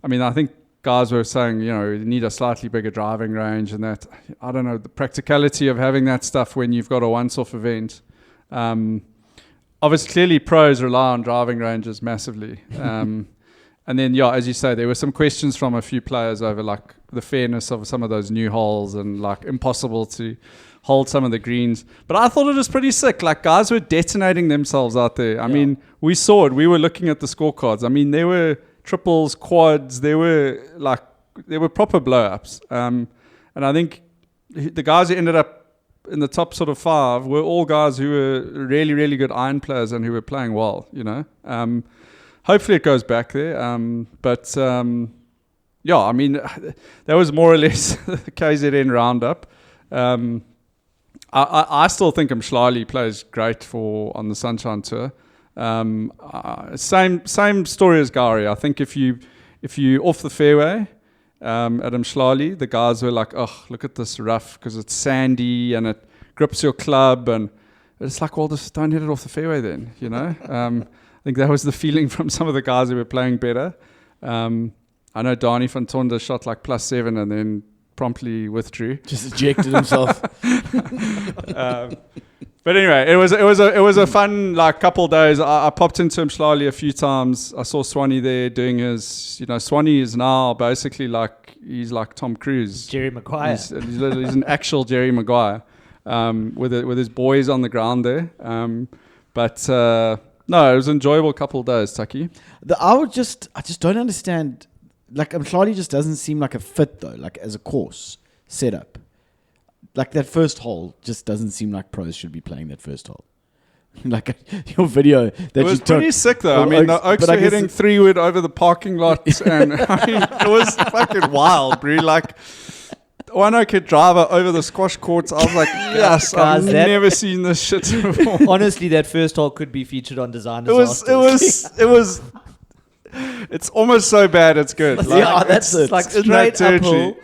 mean, I think guys were saying, you need a slightly bigger driving range and that. I don't know, the practicality of having that stuff when you've got a once-off event. Obviously, clearly pros rely on driving ranges massively. And then, as you say, there were some questions from a few players over like the fairness of some of those new holes and like impossible to hold some of the greens. But I thought it was pretty sick. Like guys were detonating themselves out there. I mean, we saw it. We were looking at the scorecards. I mean, there were triples, quads. There were proper blow-ups. And I think the guys who ended up in the top sort of 5 were all guys who were really, really good iron players and who were playing well, Hopefully it goes back there. I mean, that was more or less the KZN roundup. I still think Mshlali plays great on the Sunshine Tour. Same story as Gary. I think if you off the fairway at Mshlali, the guys were like, oh, look at this rough because it's sandy and it grips your club, and it's like, well, just don't hit it off the fairway then, I think that was the feeling from some of the guys who were playing better. I know Dani van Tonder shot like +7 and then promptly withdrew. Just ejected himself. But anyway, it was a fun couple of days. I popped into Mshlali a few times. I saw Swanee there doing his. Swanee is now basically he's like Tom Cruise, Jerry Maguire. He's an actual Jerry Maguire with his boys on the ground there. No, it was an enjoyable couple of days, Taki. I just don't understand. Like Mshlali just doesn't seem like a fit though. Like as a course setup, like that first hole just doesn't seem like pros should be playing that first hole. Like your video that it was pretty sick though. I mean, the Oaks were hitting 3-wood over the parking lot, and I mean, it was fucking wild, bro. Like one oak hit driver over the squash courts. I was like, yes, I've never seen this shit before. Honestly, that first hole could be featured on Design It was. It's almost so bad it's good. That's it. Like straight uphill,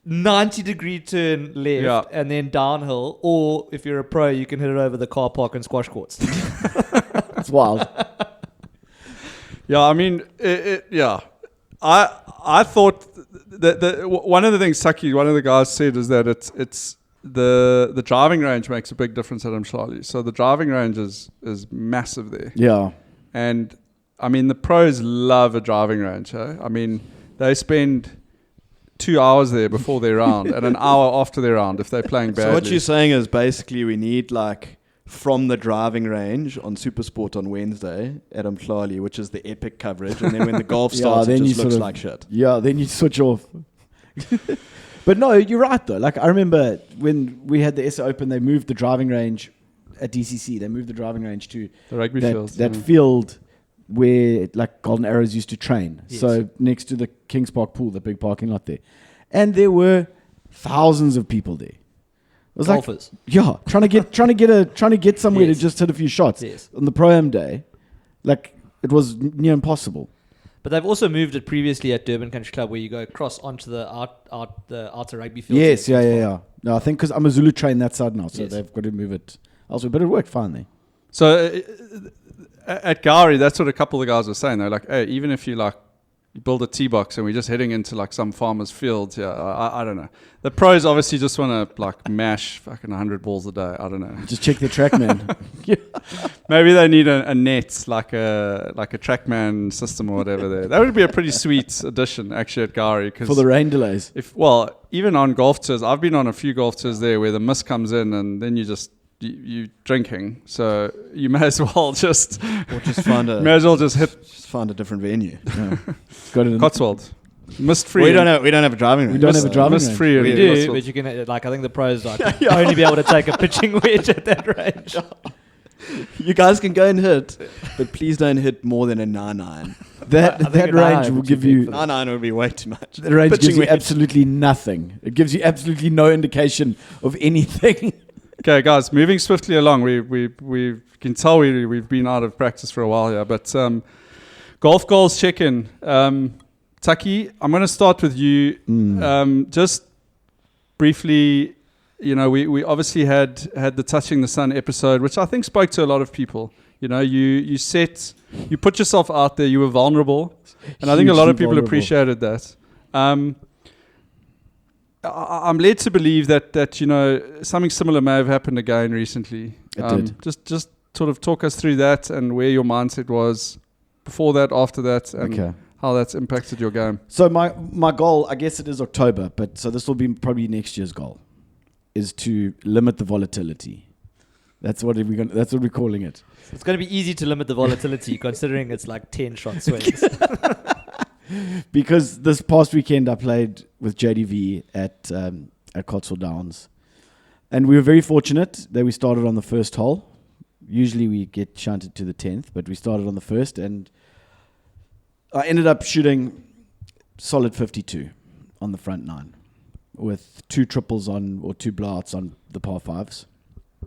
90-degree turn left, and then downhill. Or if you're a pro, you can hit it over the car park and squash courts. It's wild. Yeah, I mean, I thought that one of the things one of the guys said is that it's the driving range makes a big difference at Mshlali. So the driving range is massive there. Yeah, and I mean, the pros love a driving range. I mean, they spend 2 hours there before their round and an hour after their round if they're playing badly. So what you're saying is basically we need from the driving range on Supersport on Wednesday at Mshlali, which is the epic coverage, and then when the golf starts, it just looks like shit. Yeah, then you switch off. But no, you're right though. Like I remember when we had the SA Open, they moved the driving range at DCC. They moved the driving range to the rugby field. That field where Golden Arrows used to train. Yes. So next to the Kings Park pool, the big parking lot there. And there were thousands of people there. It was golfers. Trying to get somewhere to just hit a few shots. Yes. On the Pro-Am day. Like it was near impossible. But they've also moved it previously at Durban Country Club where you go across onto the outer rugby field. Yes, yeah. No, I think because Amazulu train that side now, so they've got to move it elsewhere. But it worked fine there. So at Gowrie, that's what a couple of the guys were saying. They're like, hey, even if you you build a tee box and we're just heading into like some farmer's field. Yeah, I don't know. The pros obviously just want to like mash fucking 100 balls a day. I don't know. Just check the TrackMan. Maybe they need a net, like a TrackMan system or whatever. There, that would be a pretty sweet addition actually at Gowrie. For the rain delays. Even on golf tours, I've been on a few golf tours there where the mist comes in and then you drinking, so you may as well just find a different venue. Yeah. Got it. Cotswold, mist free. We don't have a driving range. We don't have a driving range. Mist free. We do, but you can I think the pros only be able to take a pitching wedge at that range. You guys can go and hit, but please don't hit more than a 9-9. That range will give you 9-9 would be way too much. The range gives you wedge. absolutely nothing. It gives you absolutely no indication of anything. Okay, guys, moving swiftly along. We can tell we've been out of practice for a while here, but golf goals check-in. Taki, I'm going to start with you. Just briefly, we obviously had the Touching the Sun episode, which I think spoke to a lot of people. You put yourself out there. You were vulnerable, and I think a lot of people appreciated that. I'm led to believe that something similar may have happened again recently. It did. Just sort of talk us through that and where your mindset was before that, after that, and how that's impacted your game. So my goal, I guess it is October, but so this will be probably next year's goal, is to limit the volatility. That's what we're calling it. It's going to be easy to limit the volatility considering it's like 10 shot swings. Because this past weekend I played with JDV at Cotswold Downs, and we were very fortunate that we started on the first hole. Usually we get shunted to the 10th, but we started on the first, and I ended up shooting solid 52 on the front nine with 2 triples or 2 blowouts on the par 5s.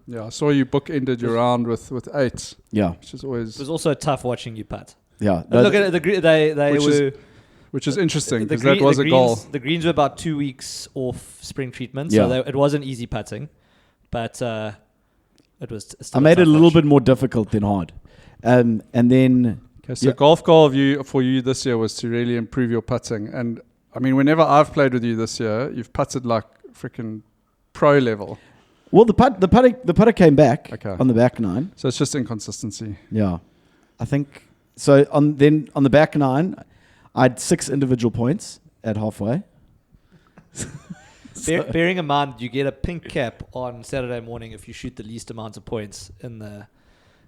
Yeah, I saw you bookended your round with 8. Yeah, which is always. It was also tough watching you putt. Yeah, look at it. Which is interesting because that was a goal. The greens were about 2 weeks off spring treatment, Yeah. so it wasn't easy putting, but it was. I made it a little bit more difficult than hard, and then. Okay, so golf goal for you this year was to really improve your putting, and I mean, whenever I've played with you this year, you've putted like freaking pro level. Well, the putter came back on the back nine. So it's just inconsistency. Yeah, I think so. On the back nine, I had 6 individual points at halfway. Bearing in mind, you get a pink cap on Saturday morning if you shoot the least amount of points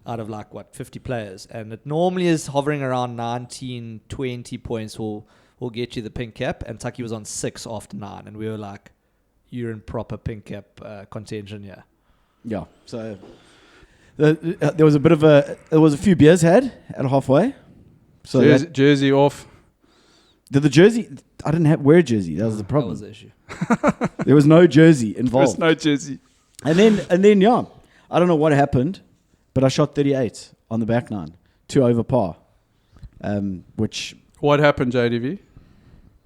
out of 50 players, and it normally is hovering around 19, 20 points will get you the pink cap. And Taki was on 6 after 9, and we were like, you're in proper pink cap contention here. Yeah. So there was a few beers had at halfway. So jersey off. Did the jersey? I didn't wear a jersey. That was the problem. That was the issue. There was no jersey involved. There was no jersey. And then yeah, I don't know what happened, but I shot 38 on the back nine, 2 over par. Which what happened, JDV?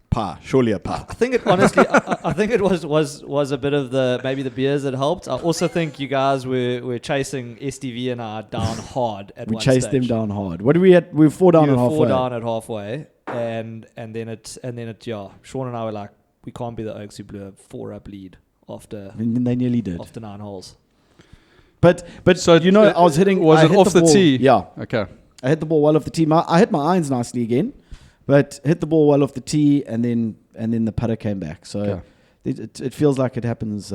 Par, surely a par. I think it honestly. I think it was a bit of maybe the beers that helped. I also think you guys were chasing SDV and I down hard at one stage. We chased them down hard. What did we had? We were 4 down at halfway. 4 down at halfway, and then it yeah. Sean and I were like, we can't be the Oaks who blew a 4-up lead after. And they nearly did after 9 holes. But so I was hitting. Was it off the tee? Yeah. Okay. I hit the ball well off the tee. I hit my irons nicely again. But hit the ball well off the tee, and then the putter came back. So it feels like it happens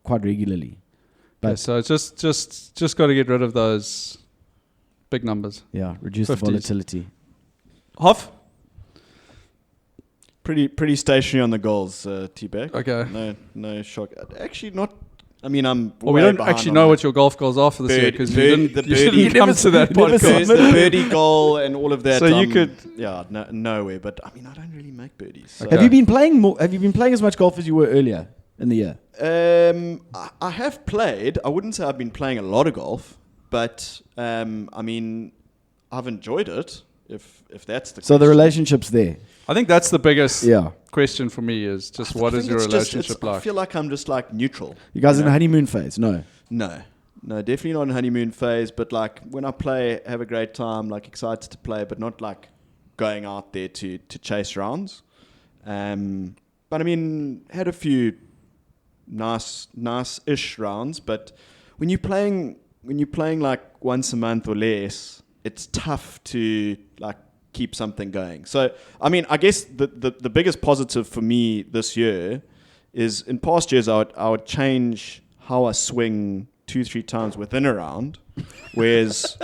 quite regularly. But so just got to get rid of those big numbers. Yeah, reduce 50s. the volatility. Hoff? Pretty stationary on the goals, T-Bag. Okay. No shock. Actually, not. I mean, I'm. Well, we don't actually know what your golf goals are for this year because you didn't come to that podcast. The birdie goal and all of that. So you could. Yeah, nowhere. But I mean, I don't really make birdies. So. Have you been playing more? Have you been playing as much golf as you were earlier in the year? I have played. I wouldn't say I've been playing a lot of golf, but I mean, I've enjoyed it. If that's the so question. The relationship's there. I think that's the biggest question for me is just what is your relationship like? I feel like I'm just like neutral. You guys in the honeymoon phase? No, definitely not in honeymoon phase. But like when I play, have a great time, like excited to play, but not like going out there to chase rounds. But I mean, had a few nice-ish rounds. But when you're playing like once a month or less, it's tough to like keep something going. So I mean, I guess the biggest positive for me this year is in past years I would change how I swing 2-3 times within a round, whereas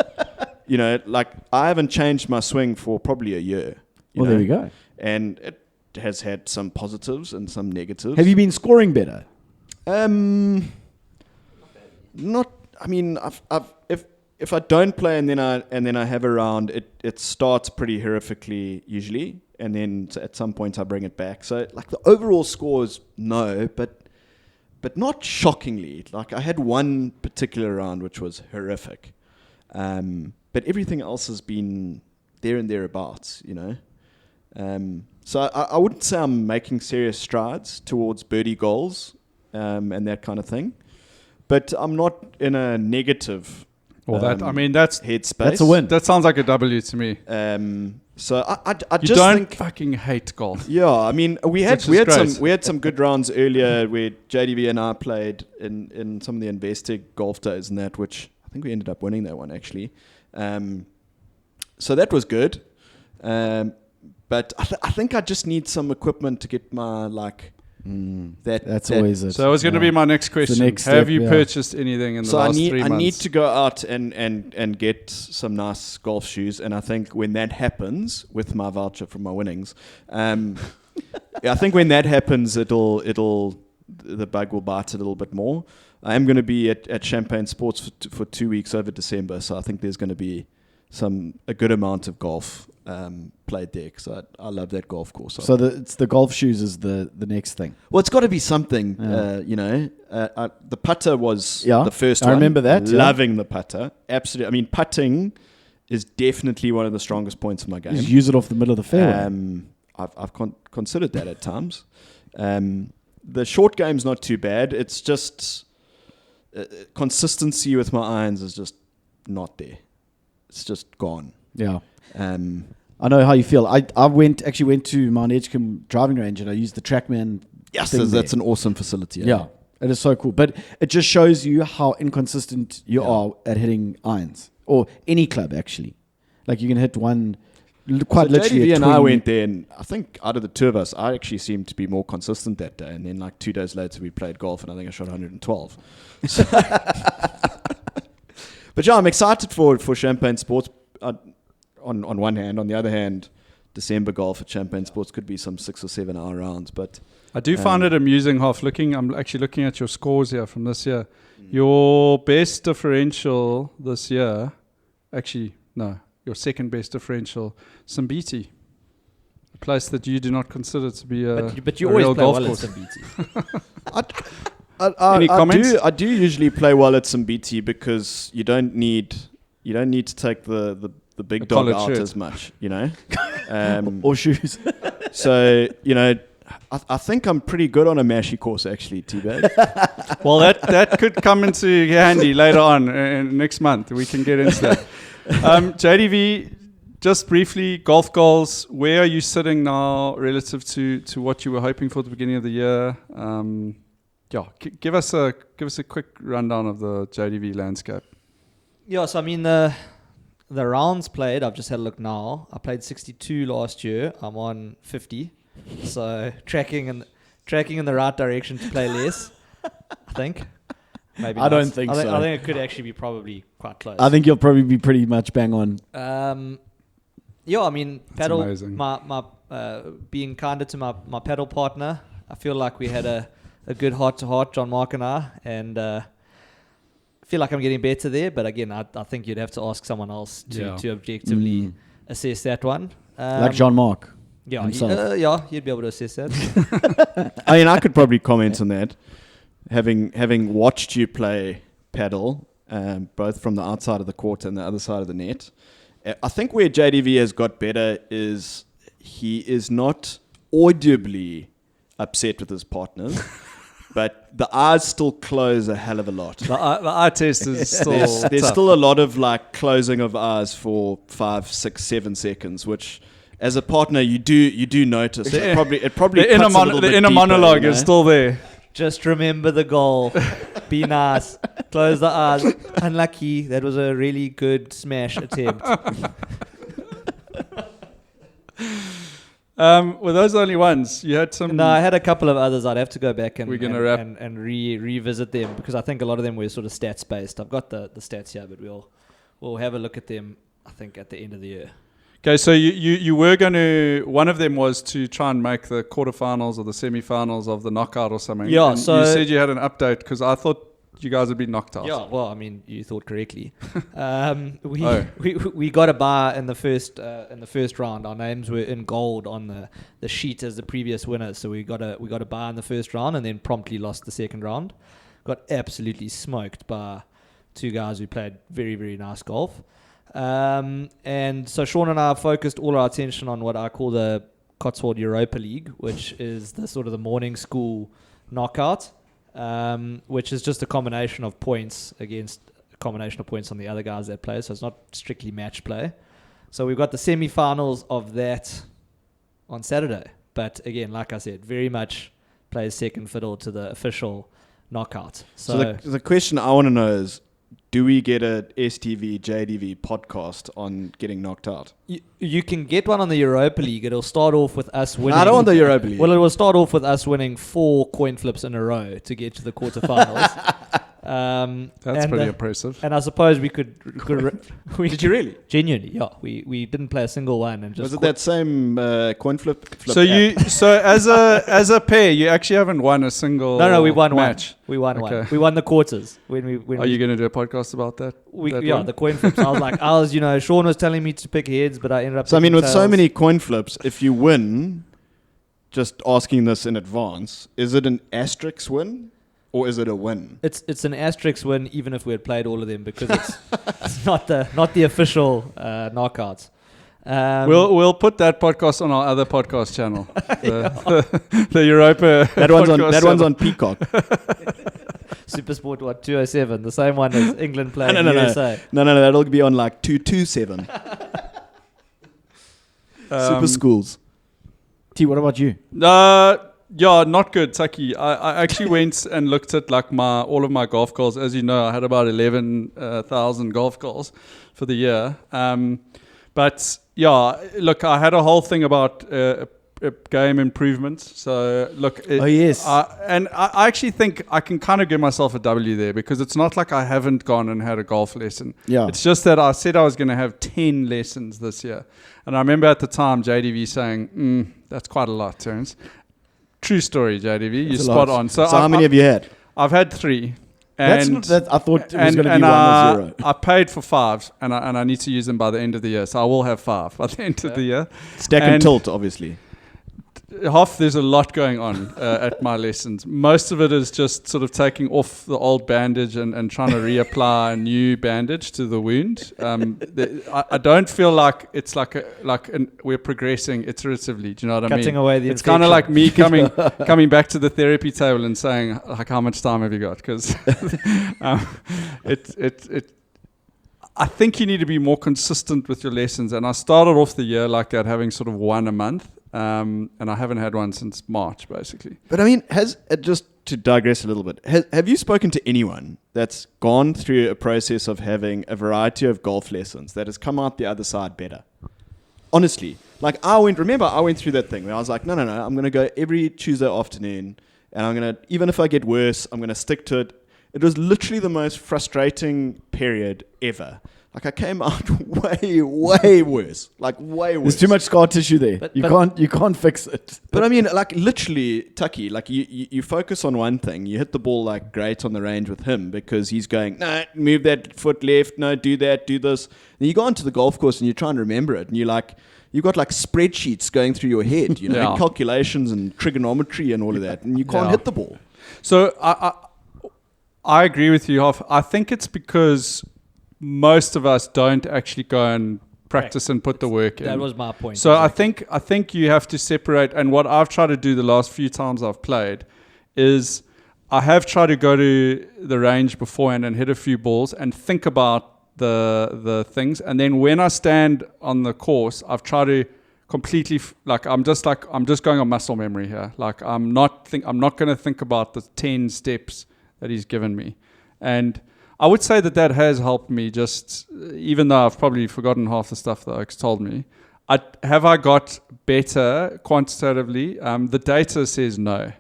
you know, like I haven't changed my swing for probably a year. Well, there you go. And it has had some positives and some negatives. Have you been scoring better? Not. I mean, if I don't play and then I have a round, it starts pretty horrifically usually, and then at some point I bring it back. So like the overall score is no, but not shockingly. Like I had one particular round which was horrific, but everything else has been there and thereabouts, you know. So I wouldn't say I'm making serious strides towards birdie goals and that kind of thing, but I'm not in a negative. Well, that's headspace. That's a win. That sounds like a W to me. So I You just don't think fucking hate golf. yeah. I mean, we had great. some good rounds earlier where JDV and I played in some of the Investig golf days and that, which I think we ended up winning that one actually. So that was good. But I think I just need some equipment to get my like That's always it. So it was going to be my next question. next Have step, you yeah. purchased anything in the last 3 months? I need to go out and get some nice golf shoes, and I think when that happens, with my voucher from my winnings, I think when that happens, the bug will bite a little bit more. I am going to be at Champagne Sports for 2 weeks over December, so I think there's going to be a good amount of golf played there, because I love that golf course. So it's the golf shoes is the next thing. Well, it's got to be something, you know. The putter was the first one. I remember that. Loving the putter. Absolutely. I mean, putting is definitely one of the strongest points of my game. Just use it off the middle of the fairway. I've considered that at times. The short game's not too bad. It's just consistency with my irons is just not there. It's just gone. Yeah. I know how you feel. I went to Mount Edgecombe driving range and I used the TrackMan. Yes, thing that's there. an awesome facility. Yeah, it is so cool. But it just shows you how inconsistent you are at hitting irons, or any club actually. Like you can hit one quite literally. JDV at and I 20. went there, and I think out of the two of us, I actually seemed to be more consistent that day. And then like 2 days later, we played golf, and I think I shot 112. So but yeah, I'm excited for Champagne Sports. On one hand, on the other hand, December golf at Champagne Sports could be some 6 or 7 hour rounds. But I do find it amusing, Hoff. I'm actually looking at your scores here from this year. Your best differential this year, actually, no, your second best differential, Simbiti, a place that you do not consider to be but you a always real play golf well at course. Simbiti. Any comments? I do usually play well at Simbiti because you don't need to take the big dog collared out shirt. as much, you know. or shoes. So, you know, I think I'm pretty good on a mashy course, actually, T-Bag. Well, that could come into handy later on next month. We can get into that. JDV, just briefly, golf goals. Where are you sitting now relative to what you were hoping for at the beginning of the year? Give us a quick rundown of the JDV landscape. Yeah, so I mean the rounds played, I've just had a look now. I played 62 last year. I'm on 50. So tracking in the right direction to play less, I think. Maybe I don't think so. I think it could actually be probably quite close. I think you'll probably be pretty much bang on. Yeah, I mean, paddle. amazing. My being kinder to my paddle partner. I feel like we had a good heart to heart, John Mark and I, and I feel like I'm getting better there. But again, I think you'd have to ask someone else to objectively assess that one. Like John Mark. Yeah, himself. you'd be able to assess that. I mean, I could probably comment on that. Having watched you play paddle, both from the outside of the court and the other side of the net, I think where JDV has got better is he is not audibly upset with his partners, but the eyes still close a hell of a lot. The eye test is still There's tough. still a lot of like closing of eyes for 5, 6, 7 seconds, which as a partner, you do notice. It probably The cuts a little bit inner deeper, monologue you know? is still there. Just remember the goal. Be nice. Close the eyes. Unlucky. That was a really good smash attempt. Were those the only ones? You had some. No, I had a couple of others. I'd have to go back and We're gonna wrap. and revisit them because I think a lot of them were sort of stats based. I've got the stats here, but we'll have a look at them. I think at the end of the year. Okay, so you were going to. One of them was to try and make the quarterfinals or the semifinals of the knockout or something. Yeah, And so you said you had an update because I thought you guys had been knocked out. Yeah, well, I mean, you thought correctly. We got a bye in the first round. Our names were in gold on the sheet as the previous winners, so we got a bye in the first round and then promptly lost the second round. Got absolutely smoked by two guys who played very, very nice golf. And so Sean and I focused all our attention on what I call the Cotswold Europa League, which is the sort of the morning school knockout, which is just a combination of points against a combination of points on the other guys that play. So it's not strictly match play. So we've got the semi-finals of that on Saturday. But again, like I said, very much plays second fiddle to the official knockout. So the question I want to know is, do we get a STV, JDV podcast on getting knocked out? You can get one on the Europa League. It'll start off with us winning. I don't want the Europa League. Well, it will start off with us winning 4 coin flips in a row to get to the quarterfinals. That's pretty impressive. And I suppose we could Did you really? Genuinely, yeah. We didn't play a single one and just Was it that same coin flip? So as a pair, you actually haven't won a single. No, we won match. one. We won Okay. one. We won the quarters when Are you going to do a podcast about that? the coin flips. Sean was telling me to pick heads, but I ended up. So I mean, picking with so tails. many coin flips, if you win, just asking this in advance, is it an asterisk win or is it a win? It's an asterisk win, even if we had played all of them, because it's not the official knockouts. We'll put that podcast on our other podcast channel, the Europa. That one's on Peacock. Supersport 207, the same one as England playing USA. No, that'll be on like 227. Super Schools. T, what about you? Yeah, not good, Taki. I actually went and looked at like all of my golf goals. As you know, I had about 11,000 golf goals for the year. But yeah, look, I had a whole thing about game improvements. So look, yes. and I actually think I can kind of give myself a W there because it's not like I haven't gone and had a golf lesson. Yeah. It's just that I said I was going to have 10 lessons this year. And I remember at the time JDV saying, that's quite a lot, Terence. True story, JDV. You're spot on. So how many have you had? I've had 3. That's And not, that, I thought it was going to be 1 or 0. I paid for 5, and I need to use them by the end of the year. So I will have 5 by the end of the year. Stack and tilt, obviously. Hoff, there's a lot going on at my lessons. Most of it is just sort of taking off the old bandage and trying to reapply a new bandage to the wound. I don't feel like it's we're progressing iteratively. Do you know what I mean? Cutting away the It's kind of like me coming back to the therapy table and saying, like, how much time have you got? Because I think you need to be more consistent with your lessons. And I started off the year like that, having sort of 1 a month. And I haven't had one since March, basically. But I mean, just to digress a little bit, have you spoken to anyone that's gone through a process of having a variety of golf lessons that has come out the other side better? Honestly, like I went through that thing where I was like, no, I'm going to go every Tuesday afternoon and I'm going to, even if I get worse, I'm going to stick to it. It was literally the most frustrating period ever. Like I came out way worse. Like way worse. There's too much scar tissue there. You can't fix it. But I mean, like literally, Tucky, like you focus on one thing. You hit the ball like great on the range with him because he's going, no, move that foot left. No, do that, do this. And you go onto the golf course and you try and remember it. And you've got like spreadsheets going through your head, Yeah. calculations and trigonometry and all of that. And you can't hit the ball. So I agree with you, Hoff. I think it's because most of us don't actually go and practice and put the work in. That was my point. So exactly. I think you have to separate. And what I've tried to do the last few times I've played is I have tried to go to the range beforehand and hit a few balls and think about the things. And then when I stand on the course, I've tried to completely I'm just going on muscle memory here. Like I'm not going to think about the 10 steps that he's given me, and I would say that has helped me. Just even though I've probably forgotten half the stuff that Oaks told me, I got better quantitatively. The data says no,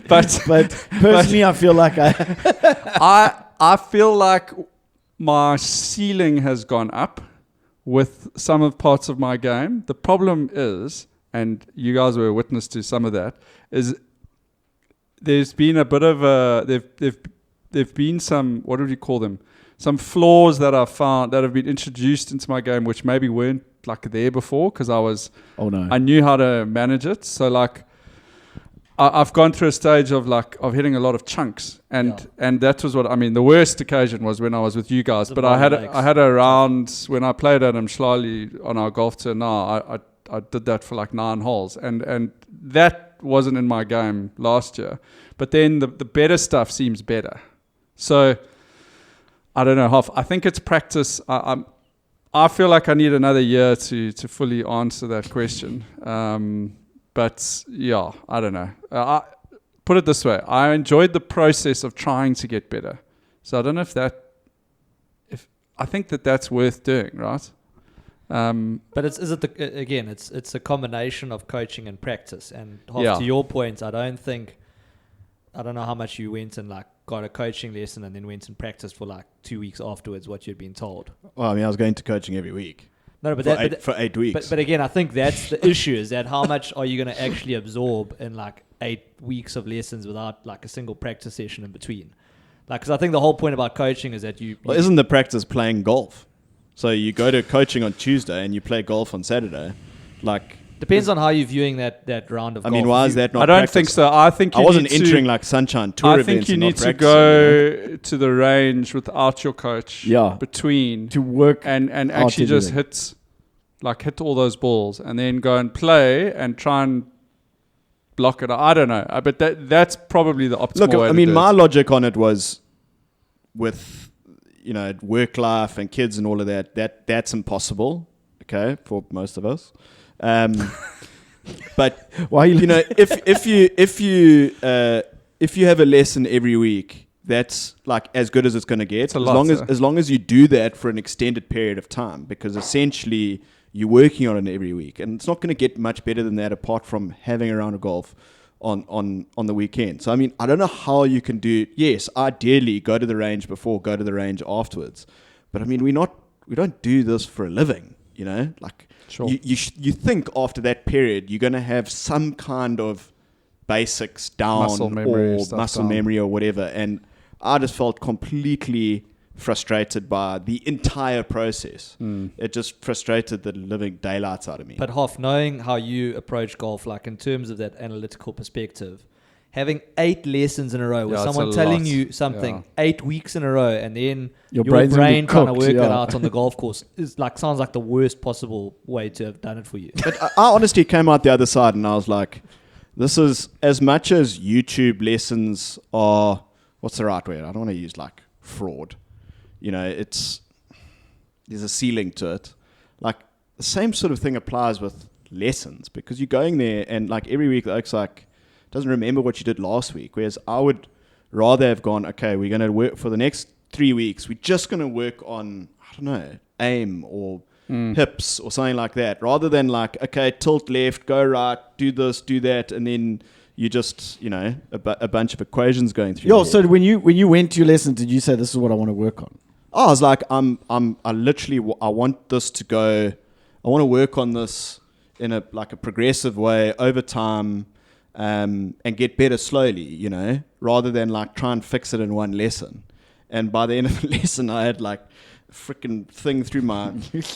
but personally, I feel like I feel like my ceiling has gone up with some of parts of my game. The problem is, and you guys were a witness to some of that, is there's been a bit of there've been some, what would you call them? Some flaws that I found that have been introduced into my game, which maybe weren't like there before because I knew how to manage it. So like I've gone through a stage of hitting a lot of chunks, and that was what I mean. The worst occasion was when I was with you guys, but I had a round when I played at Mshlali on our golf tour. Now I did that for like 9 holes, and that wasn't in my game last year. But then the better stuff seems better. So I don't know, Hoff. I think it's practice. I feel like I need another year to fully answer that question. But yeah, I don't know. Put it this way: I enjoyed the process of trying to get better. So I don't know if I think that's worth doing, right? But it's a combination of coaching and practice. And Hoff, to your point, I don't know how much you went and like got a coaching lesson and then went and practiced for like 2 weeks afterwards what you'd been told. Well, I mean, I was going to coaching every week. No, but for 8 weeks. But again, I think that's the issue: is that how much are you going to actually absorb in like 8 weeks of lessons without like a single practice session in between? Like, because I think the whole point about coaching is that well, isn't the practice playing golf? So you go to coaching on Tuesday and you play golf on Saturday. Like, depends on how you're viewing that round of golf. I mean, why is that not? I don't think so. I think I wasn't entering like Sunshine Tour events. I think you need to go to the range without your coach. Between to work and actually just hit all those balls and then go and play and try and block it. I don't know, but that's probably the optimal way. I mean, my logic on it was with work life and kids and all of that's impossible. Okay, for most of us. But why if you have a lesson every week, that's like as good as it's going to get. As long as you do that for an extended period of time, because essentially you're working on it every week, and it's not going to get much better than that apart from having a round of golf on the weekend. So I mean, I don't know how you can do. Yes, ideally go to the range before, go to the range afterwards. But I mean, we don't do this for a living, like. Sure. You think after that period you're going to have some kind of basics down muscle memory or whatever, and I just felt completely frustrated by the entire process. It just frustrated the living daylights out of me. But Hoff, knowing how you approach golf, like in terms of that analytical perspective, having 8 lessons in a row with someone telling you something 8 weeks in a row, and then your brain trying to work it out on the golf course sounds like the worst possible way to have done it for you. But I honestly came out the other side and I was like, this is as much as YouTube lessons are, what's the right word? I don't want to use like fraud. There's a ceiling to it. Like the same sort of thing applies with lessons, because you're going there and like every week the Oak's like, doesn't remember what you did last week, whereas I would rather have gone, okay, we're going to work for the next 3 weeks, we're just going to work on, I don't know, aim or hips or something like that, rather than like, okay, tilt left, go right, do this, do that, and then you just, a bunch of equations going through. Yo, so when you went to your lesson, did you say this is what I want to work on? I was like, I want this to go, I want to work on this in a progressive way over time. And get better slowly, rather than like try and fix it in one lesson. And by the end of the lesson, I had like a freaking thing through my,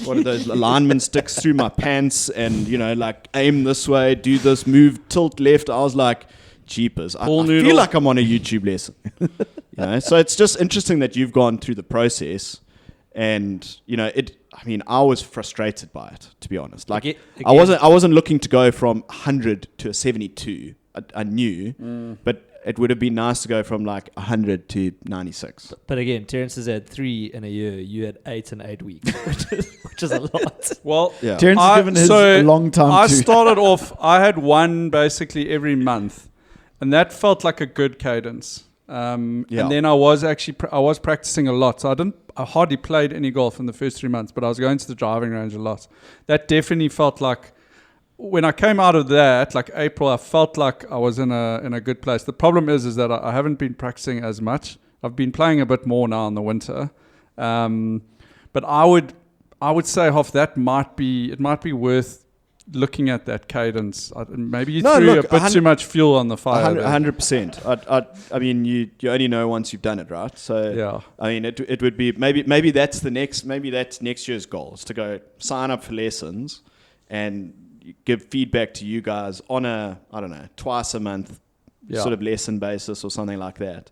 what are those alignment sticks through my pants, and like aim this way, do this, move, tilt left. I was like, jeepers, I feel like I'm on a YouTube lesson. So it's just interesting that you've gone through the process, and I was frustrated by it, to be honest. Like, again, I wasn't looking to go from 100 to a 72. I knew, but it would have been nice to go from like 100 to 96. But again, Terence has had 3 in a year. You had 8 in 8 weeks, which is a lot. Well, Yeah. Terence has given his a long time I to. started off, I had one basically every month, and that felt like a good cadence. And then I was actually I was practicing a lot, so I hardly played any golf in the first 3 months, but I was going to the driving range a lot. That definitely felt like, when I came out of that, like April, I felt like I was in a good place. The problem is that I haven't been practicing as much. I've been playing a bit more now in the winter, but I would say, Hoff, it might be worth looking at that cadence. Maybe you threw a bit too much fuel on the fire. 100%. I mean, you only know once you've done it, right? So Yeah. I mean, it would be maybe that's next year's goal, is to go sign up for lessons and give feedback to you guys on a, I don't know, twice a month sort of lesson basis or something like that.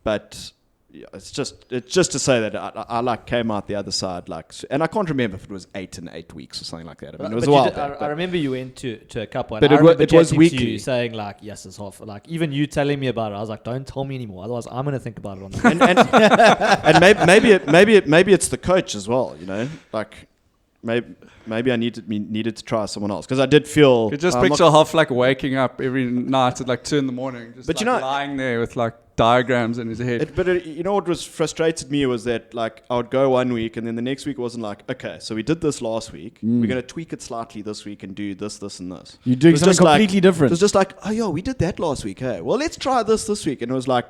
But yeah, it's just to say that I like came out the other side, like, and I can't remember if it was 8 in 8 weeks or something like that. I mean, it was a while back. I remember you went to a couple, and But I remember it was chatting weekly. to you saying like, yes, it's Hoff. Like even you telling me about it, I was like, don't tell me anymore, otherwise I'm going to think about it on the and maybe it's the coach as well, you know, like. Maybe I needed to try someone else, because I did feel. You just picture Hoff like waking up every night at like 2 a.m, just But like you know, lying there with like diagrams in his head. You know what was frustrated me was that, like, I would go 1 week and then the next week wasn't like, okay, so we did this last week, we're going to tweak it slightly this week and do this and this. You're doing something completely different. It was just like, oh yeah, we did that last week, hey, well, let's try this week. And it was like,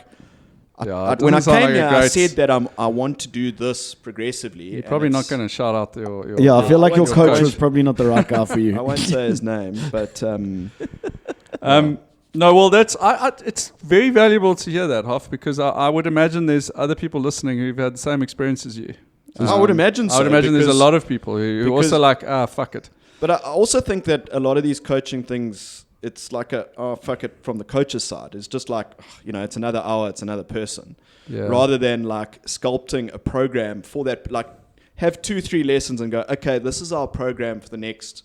it when I doesn't sound came like a here, I great- said that I want to do this progressively. You're probably not going to shout out your Yeah, I feel like your your coach coach. was probably not the right guy for you. I won't say his name, but No, well, that's it's very valuable to hear that, Hoff, because I would imagine there's other people listening who've had the same experience as you. I would imagine so. I would imagine there's a because- lot of people who also like, fuck it. But I also think that a lot of these coaching things, it's like fuck it from the coach's side. It's just like, you know, it's another hour, it's another person. Yeah. Rather than like sculpting a program for that, like have 2-3 lessons and go, okay, this is our program for the next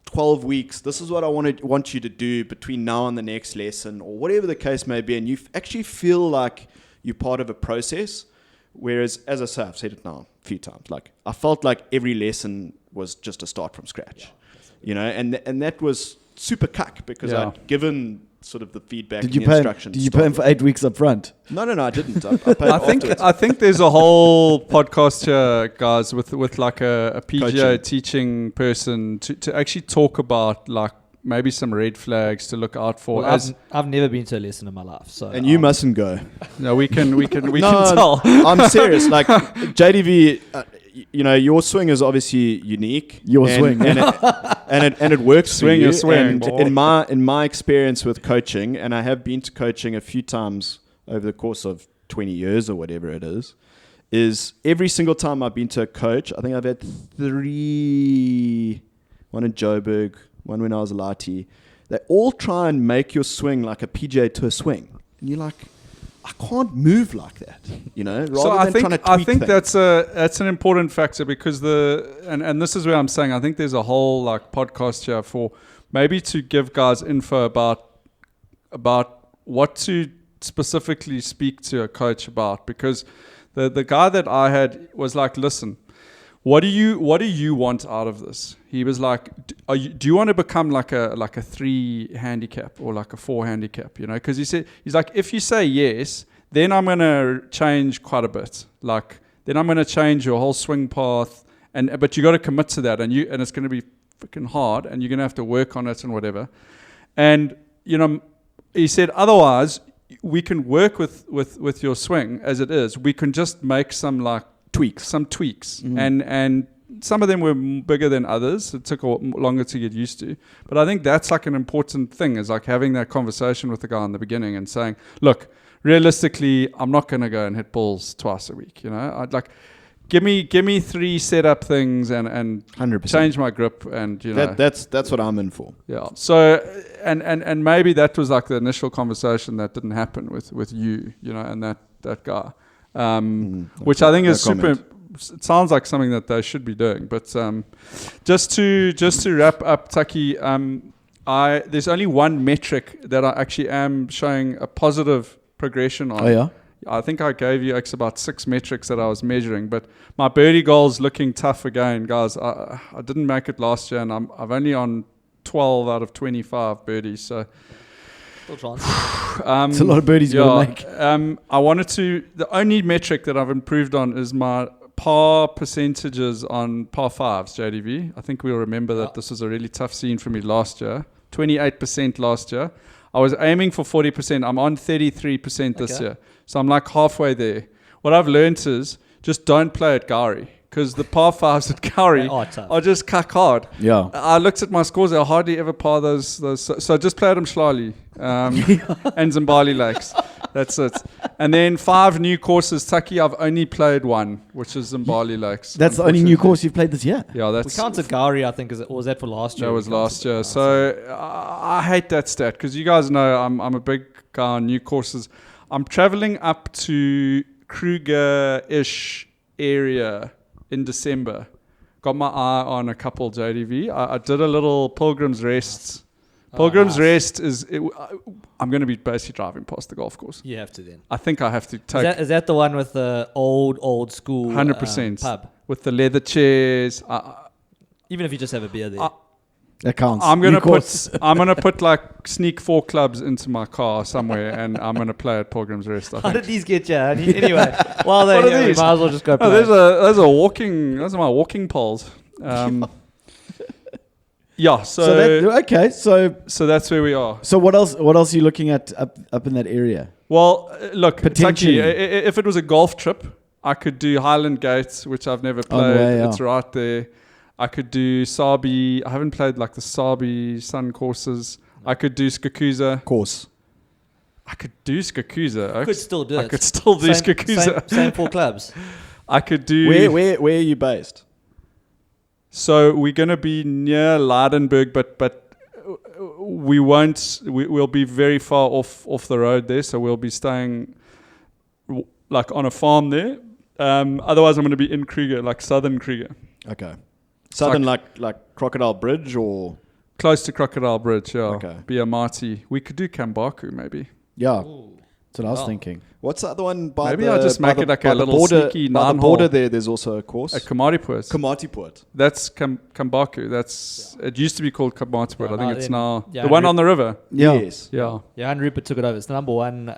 12 weeks. This is what I want you to do between now and the next lesson, or whatever the case may be. And you actually feel like you're part of a process. Whereas, as I say, I've said it now a few times, like I felt like every lesson was just a start from scratch, you know, and that was super cuck, because I'd given sort of the feedback and the instructions. Did you pay him for 8 weeks up front? No, I didn't. I paid afterwards. I think there's a whole podcast here, guys, with like a PGA Coaching. teaching person to actually talk about like maybe some red flags to look out for. Well, I've never been to a lesson in my life, so And you mustn't go. No, we can No, tell. I'm serious. Like JDV, you know, your swing is obviously unique. Your and, swing. and it works Swing for you. your swing, And boy. in my experience with coaching, and I have been to coaching a few times over the course of 20 years or whatever it is every single time I've been to a coach, I think I've had 3, one in Joburg, one when I was a lighty. They all try and make your swing like a PGA Tour swing. And you're like, I can't move like that, you know, rather So than trying to tweak I think things. that's an important factor, because and this is where I'm saying I think there's a whole like podcast here for maybe to give guys info about what to specifically speak to a coach about, because the guy that I had was like, listen, what do you want out of this? He was like, do you want to become like a 3 handicap or like a 4 handicap? You know, because he's like, if you say yes, then I'm gonna change quite a bit. Like, then I'm gonna change your whole swing path, but you got to commit to that, and it's gonna be freaking hard, and you're gonna have to work on it and whatever. And you know, he said otherwise we can work with your swing as it is. We can just make some like tweaks, and some of them were bigger than others. It took longer to get used to. But I think that's like an important thing, is like having that conversation with the guy in the beginning and saying, look, realistically, I'm not going to go and hit balls twice a week. You know, I'd like, give me 3 setup things and 100%. change my grip, and you know That's what I'm in for. yeah. So and maybe that was like the initial conversation that didn't happen with you know, and that guy, which I think is super. It sounds like something that they should be doing. But just to wrap up, Taki, there's only one metric that I actually am showing a positive progression on. Oh yeah. I think I gave you about 6 metrics that I was measuring, but my birdie goal's looking tough again, guys. I didn't make it last year, and I've only on 12 out of 25 birdies. So Still chance. It's a lot of birdies you gotta make. I wanted to. The only metric that I've improved on is my par percentages on par 5s, JDV. I think we'll remember that this was a really tough scene for me last year. 28% last year. I was aiming for 40%. I'm on 33% this year. So I'm like halfway there. What I've learned is just don't play at Gowrie, because the par 5s at Gowrie are just cuck hard. Yeah. I looked at my scores. I hardly ever par those. So I just played them Schlali and Zimbali Lakes. That's it. And then 5 new courses. Taki, I've only played 1, which is Zimbali Lakes. That's the only new course you've played this year? Yeah, that's... We counted Gowrie, I think, was that for last year? That was last year. So I hate that stat, because you guys know I'm a big guy on new courses. I'm traveling up to Kruger-ish area in December. Got my eye on a couple JDV. I did a little Pilgrim's Rest. Pilgrim's Rest is... I'm going to be basically driving past the golf course. You have to then. I think I have to take... Is that the one with the old school 100%. pub? With the leather chairs. Even if you just have a beer there. That counts. I'm gonna put like sneak 4 clubs into my car somewhere, and I'm gonna play at Pilgrim's Rest. How did these get you? Anyway, while they're here, we might as well just go play. Those are my walking poles. Yeah. So that's where we are. So what else are you looking at up in that area? Well, look, Potentially. if it was a golf trip, I could do Highland Gates, which I've never played. It's right there. I could do Sabi. I haven't played like the Sabi Sun courses. I could do Skakusa. Course. I could do Skakusa. I could still do it. I could still do Skakusa. Same 4 clubs. I could do... Where are you based? So we're going to be near Leidenburg, but we won't... We'll be very far off the road there, so we'll be staying like on a farm there. Otherwise, I'm going to be in Kruger, like southern Kruger. Okay. Southern, like Crocodile Bridge, or close to Crocodile Bridge, yeah. Okay. Biamati. We could do Kambaku, maybe. Yeah. That's what I was thinking. What's the other one by maybe the... I'll just make it like a little border, sneaky by the nine border hole. there's also a course. At Kamatiput. Kamatiput. That's Kambaku. That's it used to be called Kamatiput. I think it's now yeah, the one on the river. Yeah. Yes. Yeah. Yeah, and Rupert took it over. It's the number 1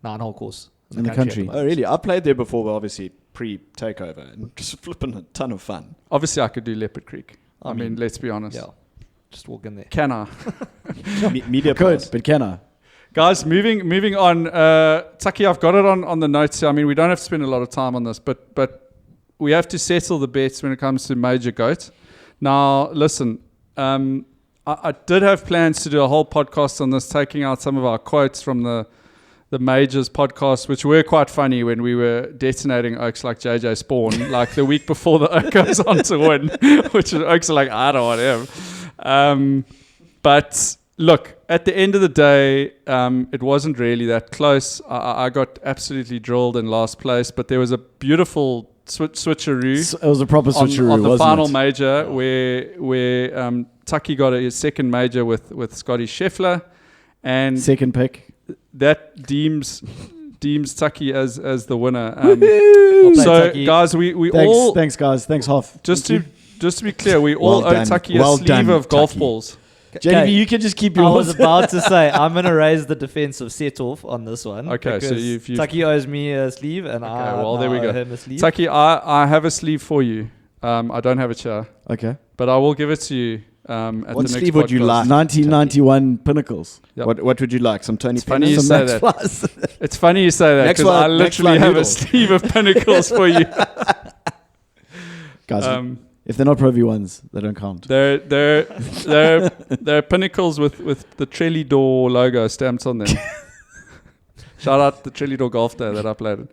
9-hole course in the country. Oh, really? I played there before, but obviously pre-takeover, and just flipping a ton of fun. Obviously, I could do Leopard Creek. I mean, let's be honest. Yeah. Just walk in there. Can I? Media Good, pass. but can I? Guys, moving on. Taki, I've got it on the notes here. I mean, we don't have to spend a lot of time on this, but we have to settle the bets when it comes to major goat. Now, listen, I did have plans to do a whole podcast on this, taking out some of our quotes from the Majors podcast, which were quite funny when we were detonating Oaks like JJ Spawn, like the week before the Oak goes on to win, which Oaks are like, I don't want him. But look, at the end of the day, it wasn't really that close. I got absolutely drilled in last place, but there was a beautiful switcheroo. It was a proper switcheroo on the wasn't final it? major where Taki got his second major with Scotty Scheffler, and Second pick. that deems Taki as the winner. Well So played, Taki. guys, we all Thanks guys. Thanks Hoff. just to be clear, we all Well owe done. Taki Well a sleeve done, of golf Taki. balls. JDV, you can just keep I yours. was about to say, I'm going to raise the defensive set-off on this one. Okay, so because you've- Taki owes me a sleeve, and I well, there we now go. owe him a sleeve. Taki, I have a sleeve for you. I don't have a chair, Okay. but I will give it to you at What the next sleeve would you podcast. like? 1991 Pinnacles. Yep. What would you like? Some Tony It's funny you Pennant? say Max that. Plus. It's funny you say that Next because I line- next literally line have a noodle. sleeve of pinnacles for you. Guys, if they're not Pro V1s, they don't count. They're pinnacles with the Trelidor logo stamped on them. Shout out the Trelidor Golf Day that I played.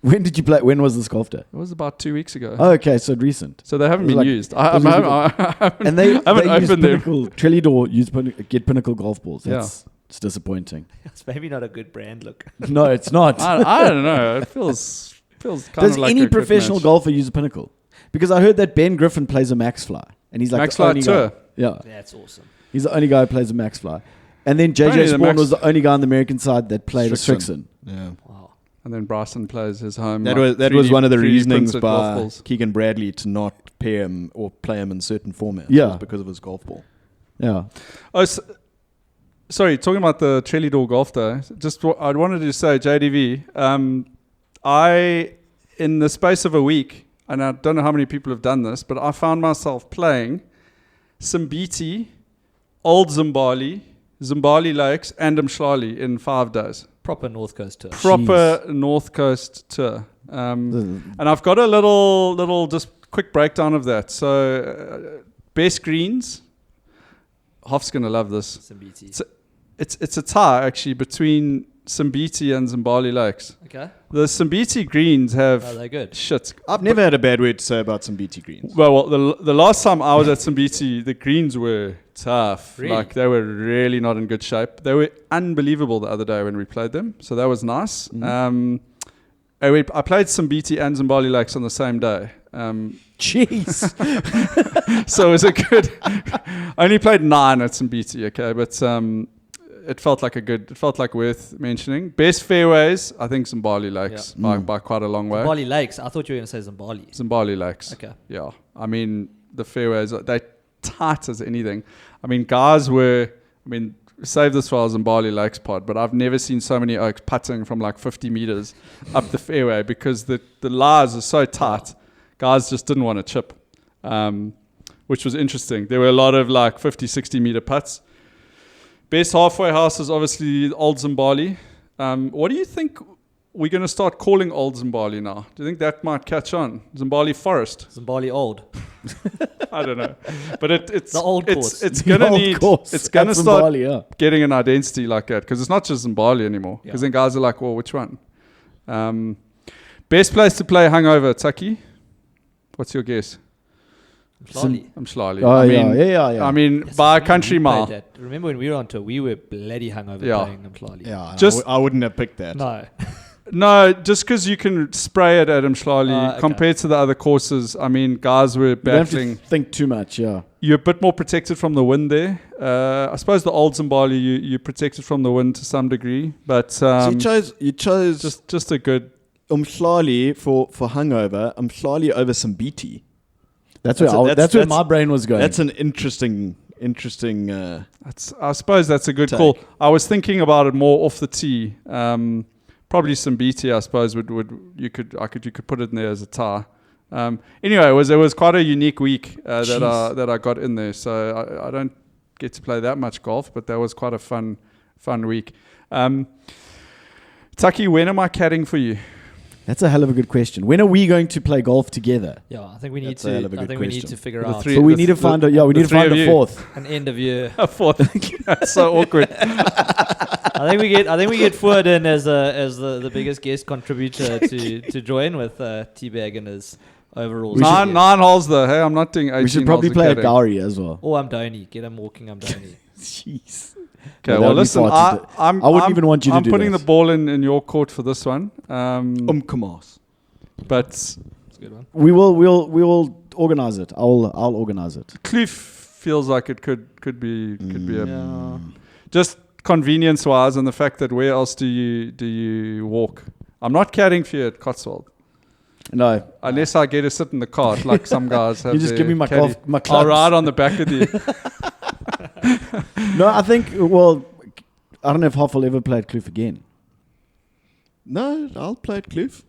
When did you play? When was this golf day? It was about 2 weeks ago. Oh, okay, so recent. So they haven't It was been like- used. I those haven't, And they haven't use opened them. Pinnacle. Trelidor use get Pinnacle golf balls. That's it's disappointing. It's maybe not a good brand look. No, it's not. I don't know. It feels kind Does of like any a good professional match. golfer use a Pinnacle? Because I heard that Ben Griffin plays a Max Fly, and he's like Max the Fly only Tour. guy. Yeah. That's awesome. He's the only guy who plays a Max Fly. And then Apparently JJ the Spawn Max- was the only guy on the American side that played a Strixon. Strixon. Yeah. Wow. And then Bryson plays his home. That like, was 3D one of the 3D reasonings printed golf by balls. Keegan Bradley to not pair him or play him in certain formats. Yeah. Was because of his golf ball. Yeah. Oh, sorry, talking about the Trelidor Golf Day, I wanted to say, JDV, in the space of a week, and I don't know how many people have done this, but I found myself playing Simbiti, Old Zimbali, Zimbali Lakes, and Mshlali in 5 days. Proper North Coast tour. Proper North Coast tour. And I've got a little just quick breakdown of that. So, best greens. Hoff's going to love this. Simbiti. It's a tie, actually, between Simbiti and Zimbali Lakes. Okay. The Simbiti greens have... Are they good? Shit. I've never had a bad word to say about some BT greens. Well, the last time I was at Simbiti, the greens were tough. Really? Like, they were really not in good shape. They were unbelievable the other day when we played them. So that was nice. I played Simbiti and Zimbali Lakes on the same day. Jeez. So it was a good... I only played 9 at Simbiti, okay? But it felt like worth mentioning. Best fairways, I think Zimbali Lakes by quite a long way. Zimbali Lakes. I thought you were going to say Zimbali. Zimbali Lakes. Okay. Yeah. I mean, the fairways, they're tight as anything. I mean, guys were... save this for our Zimbali Lakes pod, but I've never seen so many oaks putting from like 50 meters up the fairway because the lies are so tight. Guys just didn't want to chip, which was interesting. There were a lot of like 50, 60 meter putts. Best halfway house is obviously Old Zimbali. What do you think we're going to start calling Old Zimbali now? Do you think that might catch on? Zimbali Forest? Zimbali Old. I don't know. But it's The old course. It's going to need... It's going to That's start Zimbali, yeah. getting an identity like that because it's not just Zimbali anymore. Because then guys are like, well, which one? Best place to play hungover, Taki? What's your guess? Mshlali. I'm Shlali. Oh, yeah. I mean, Yes, by a we country played mile. that. Remember when we were on tour, we were bloody hungover Yeah. playing Mshlali. Yeah, Just- I wouldn't have picked that. No. No, just because you can spray it at Mshlali Okay. compared to the other courses. I mean, guys were You don't have to battling. think too much, yeah. You're a bit more protected from the wind there. I suppose the Old Zimbali, you're protected from the wind to some degree. But So you chose just a good... Umhlali for hungover, Umhlali over some BT. That's That's where a- that's where that's- my brain was going. That's an interesting. I suppose that's a good Take. call. I was thinking about it more off the tee. Probably some BT, I suppose, you could put it in there as a tie. Anyway, it was quite a unique week that I got in there. So I don't get to play that much golf, but that was quite a fun week. Taki, when am I caddying for you? That's a hell of a good question. When are we going to play golf together? Yeah, I think we need That's a hell of a to. I good think we need question. to figure The out three- So we the- need to the- find a we the need to three find of a you. fourth. an end of year. A fourth. That's so awkward. I think we get Fuad in as the biggest guest contributor to join with Teabag and his overalls. Nine holes though. Hey, I'm not doing 18 We should probably holes play of at caddying. Gowrie as well. Oh, I'm Donny. Get him walking. I'm Donny. Jeez. Okay, Yeah, well, that'd be listen, far too I wouldn't even want you to I'm do putting that. the ball in your court for this one. Kamas. But That's a good one. We will organize it. I'll organize it. Kloof feels like it could be a just convenience wise, and the fact that where else do you walk? I'm not caddying for you at Cotswold No. unless I get to sit in the cart like some guys have. You just their give me my caddy. golf my I'll clubs. ride on the back of you. No, I think I don't know if Hoff will ever play at Kloof again. No, I'll play at Kloof.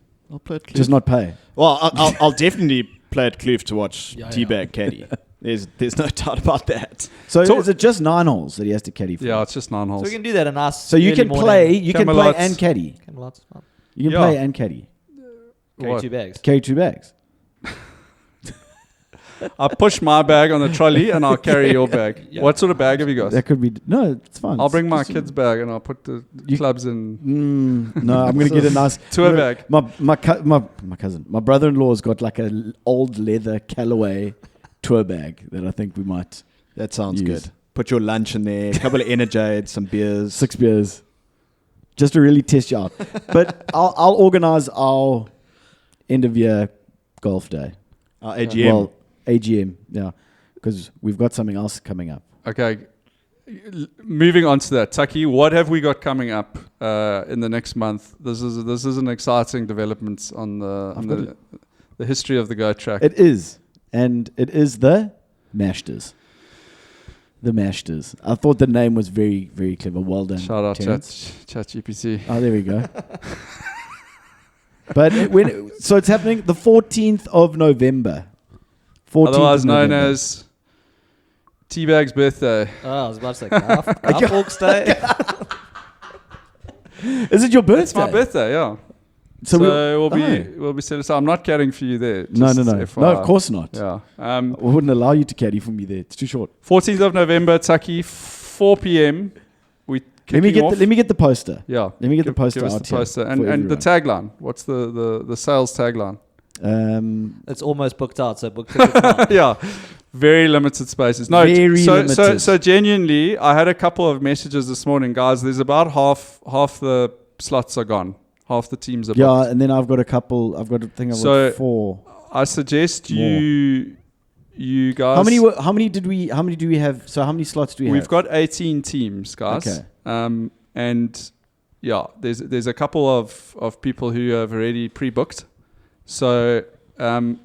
Just not pay. Well, I'll definitely play at Kloof to watch Yeah, Teabag caddy. There's no doubt about that. So So- is it just 9 holes that he has to caddy for? Yeah, it's just 9 So holes. we can do that a nice. So you early can morning. play. You can play Camelots. and caddy. Camelots. Oh, You can Yeah. play and caddy. carry What? 2 bags. Carry 2 bags. I'll push my bag on the trolley and I'll carry your bag. Yeah. What sort of bag have you got? That could be no. It's fine. I'll It's bring my just- kid's bag and I'll put the clubs in. No, I'm gonna get a nice Tour bag. My cousin, my brother-in-law's got like a old leather Callaway tour bag that I think we might That sounds Use. good. Put your lunch in there, a couple of Energides, some beers. 6 beers, just to really test you out. But I'll organize our end of year golf day. AGM. Well, AGM, yeah, because we've got something else coming up. Okay, moving on to that, Taki, what have we got coming up in the next month? This is an exciting development on the history of the Go Track. It is, and it is the Mashters. The Mashters. I thought the name was very, very clever. Well done. Shout out Terence. ChatGPT. Oh, there we go. But so it's happening the 14th of November. 14th Otherwise of known November. as Teabag's birthday. Oh, I was about to say Garfork's Day. Is it your birthday? It's my birthday, yeah. So we'll be set aside. I'm not carrying for you there. No. FYI. No, of course not. Yeah. I wouldn't allow you to caddy for me there. It's too short. 14th of November, Taki, 4 p.m. Let me get the poster. Yeah. Let me get the poster Give us out the poster. here for And the everyone. tagline. What's the sales tagline? It's almost booked out, so book tickets now. Yeah. Very limited spaces. No, limited. So genuinely, I had a couple of messages this morning, guys. There's about half the slots are gone. Half the teams are booked. Yeah, and then I've got a couple. I've got 4. I suggest you guys. How many do we have? So how many slots do we have? We've got 18 teams, guys. Okay. And yeah, there's a couple of people who have already pre-booked. So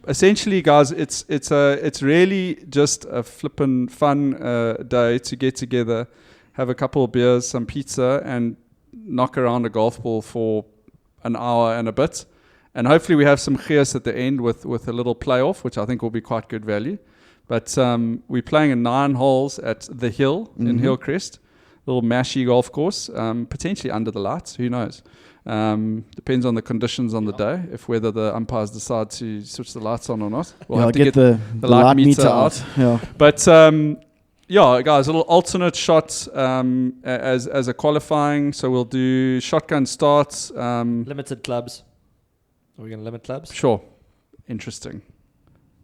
essentially, guys, it's really just a flippin' fun day to get together, have a couple of beers, some pizza, and knock around a golf ball for an hour and a bit. And hopefully we have some chias at the end with a little playoff, which I think will be quite good value. But we're playing in 9 holes at The Hill in Hillcrest, little mashy golf course, potentially under the lights, who knows. Depends on the conditions on the day, whether the umpires decide to switch the lights on or not. We'll have to get the light meter out. Yeah. But yeah, guys, a little alternate shot as a qualifying. So we'll do shotgun starts. Limited clubs. Are we going to limit clubs? Sure. Interesting.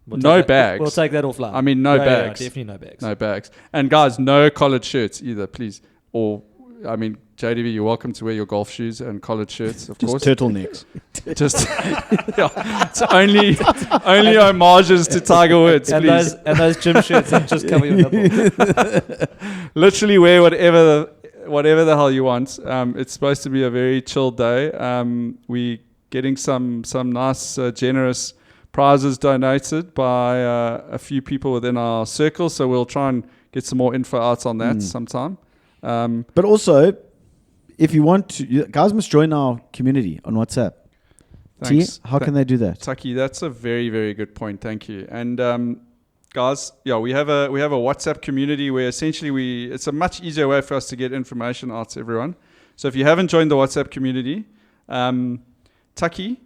We'll bags. We'll take that offline. I mean, no bags. Yeah, definitely no bags. No bags. And guys, no collared shirts either, please. Or, I mean, JDV, you're welcome to wear your golf shoes and collared shirts, of course. Turtlenecks. Just yeah, it's only homages to Tiger Woods, and please. those gym shirts that just cover your nipples. Literally wear whatever the hell you want. It's supposed to be a very chill day. We getting some nice generous prizes donated by a few people within our circle, so we'll try and get some more info out on that sometime. But also, if you want to, you guys must join our community on WhatsApp. Thanks. How can they do that? Taki, that's a very, very good point. Thank you. And guys, yeah, we have a WhatsApp community where essentially it's a much easier way for us to get information out to everyone. So if you haven't joined the WhatsApp community, Taki,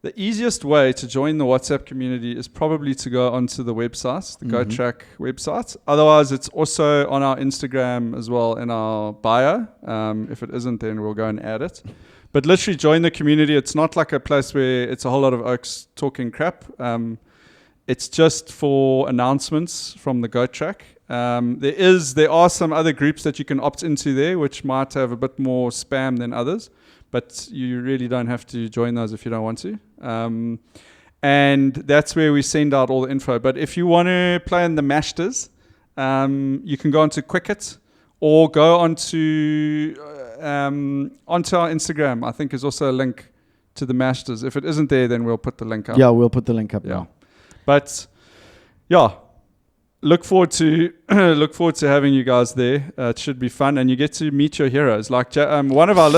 the easiest way to join the WhatsApp community is probably to go onto the website, the GoTrack website. Otherwise, it's also on our Instagram as well in our bio. If it isn't, then we'll go and add it. But literally join the community. It's not like a place where it's a whole lot of oaks talking crap. It's just for announcements from the GoTrack. There are some other groups that you can opt into there, which might have a bit more spam than others. But you really don't have to join those if you don't want to. And that's where we send out all the info. But if you want to play in the Mashters, you can go onto Quicket or go onto our Instagram. I think there's also a link to the Mashters. If it isn't there, then we'll put the link up. Yeah, we'll put the link up now. But yeah, look forward to having you guys there. It should be fun, and you get to meet your heroes. Like one of our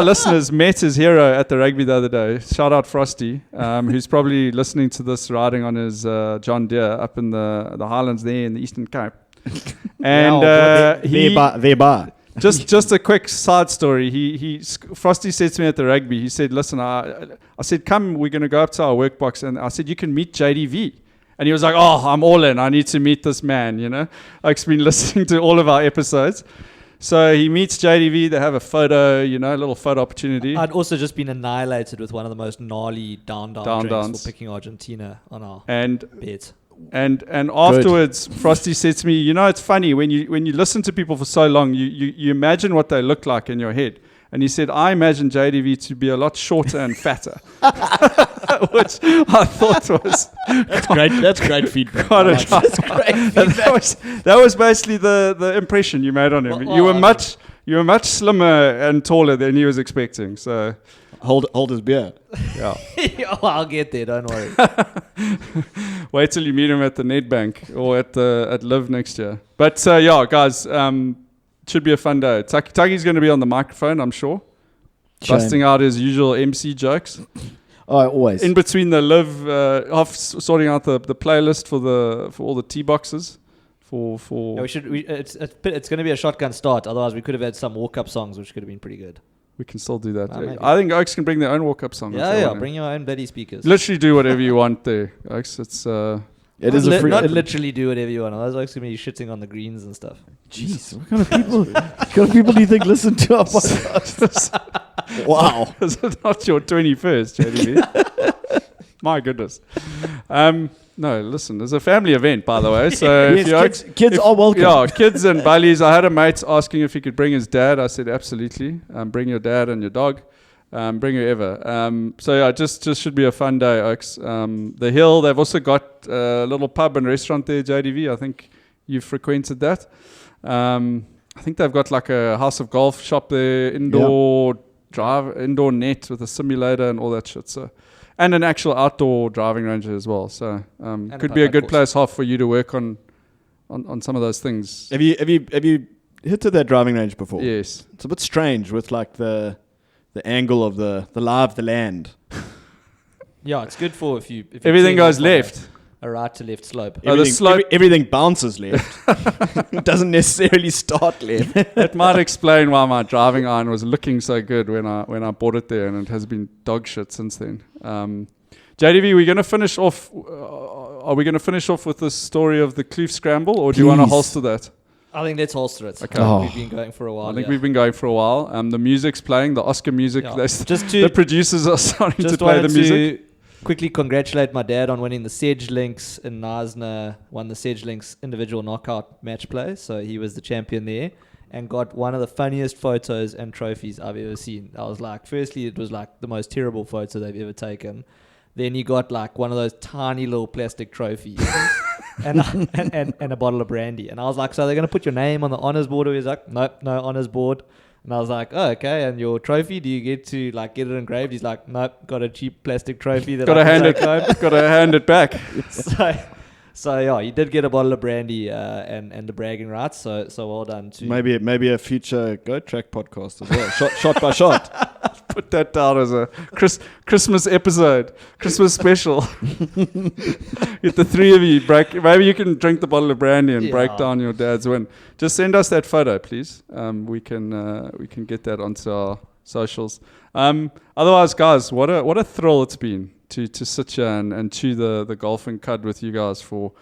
listeners met his hero at the rugby the other day. Shout out Frosty, who's probably listening to this riding on his John Deere up in the Highlands there in the Eastern Cape. And just a quick side story. Frosty said to me at the rugby, he said, "Listen, I said, come, we're going to go up to our workbox," and I said, "You can meet JDV." And he was like, "Oh, I'm all in. I need to meet this man," you know. Like, he's been listening to all of our episodes. So he meets JDV. They have a photo, a little photo opportunity. I'd also just been annihilated with one of the most gnarly down drinks for picking Argentina on our bets. And afterwards, Frosty said to me, "It's funny when you listen to people for so long, you imagine what they look like in your head. and he said, I imagine JDV to be a lot shorter and fatter. Which I thought was That's great feedback. quite a that was basically the impression you made on him. You were much slimmer and taller than he was expecting. So Hold his beer. yeah. I'll get there. Don't worry. Wait till you meet him at the Nedbank or at Live next year. But yeah, guys, should be a fun day. Taki's going to be on the microphone, I'm sure, busting out his usual MC jokes. Oh, always. In between the Live, Hoff sorting out the playlist for all the tee boxes. For It's going to be a shotgun start. Otherwise, we could have had some walk-up songs, which could have been pretty good. we can still do that. Maybe. I think Oaks can bring their own walk-up song. Bring your own bloody speakers. Literally do whatever you want there, Oaks. It's It is a free. Not literally do whatever you want. Otherwise, Oaks going to be shitting on the greens and stuff. Jeez, what kind of people do you think listen to our podcast? Wow. Is it not your 21st, JDB? My goodness. No, listen, it's a family event, by the way. So Yes, kids are welcome. Yeah, kids and bullies. I had a mate asking if he could bring his dad. I said, absolutely. Bring your dad and your dog. Bring whoever. So yeah, just should be a fun day, Oaks. The Hill, they've also got a little pub and restaurant there, JDV. I think you've frequented that. I think they've got like a house of golf shop there, indoor net with a simulator and all that shit. So, and an actual outdoor driving range as well. So could be a good place, Hoff, for you to work on some of those things. Have you hit to that driving range before? Yes. It's a bit strange with like the angle of the lie of the land. Yeah, it's good for if Everything goes left. A right to left slope. Everything bounces left. It doesn't necessarily start left. That might explain why my driving iron was looking so good when I bought it there, and it has been dog shit since then. JDV, we're going to finish off. Are we going to finish off with the story of the Kloof Scramble, or do you want to holster that? I think let's holster it. Okay. We've been going for a while. I think we've been going for a while. The music's playing, the Oscar music. Yeah. The producers are starting to play the music. Quickly congratulate my dad on winning the Sedge Links in Knysna, won the Sedge Links individual knockout match play. So he was the champion there and got one of the funniest photos and trophies I've ever seen. I was like, firstly, it was like the most terrible photo they've ever taken. Then he got like one of those tiny little plastic trophies and a bottle of brandy. And I was like, so they're going to put your name on the honors board? Or he's like, nope, no honors board. And I was like, oh, okay. And your trophy, do you get to like get it engraved? He's like, nope, got a cheap plastic trophy that I can take home. Got to hand it back. So yeah, you did get a bottle of brandy and the bragging rights. So well done too. Maybe a future Go Track podcast as well. shot by shot. Put that down as a Christmas episode, Christmas special. Get the three of you maybe you can drink the bottle of brandy and break down your dad's win. Just send us that photo, please. We can get that onto our socials. Otherwise, guys, what a thrill it's been to sit here and chew the golfing cud with you guys for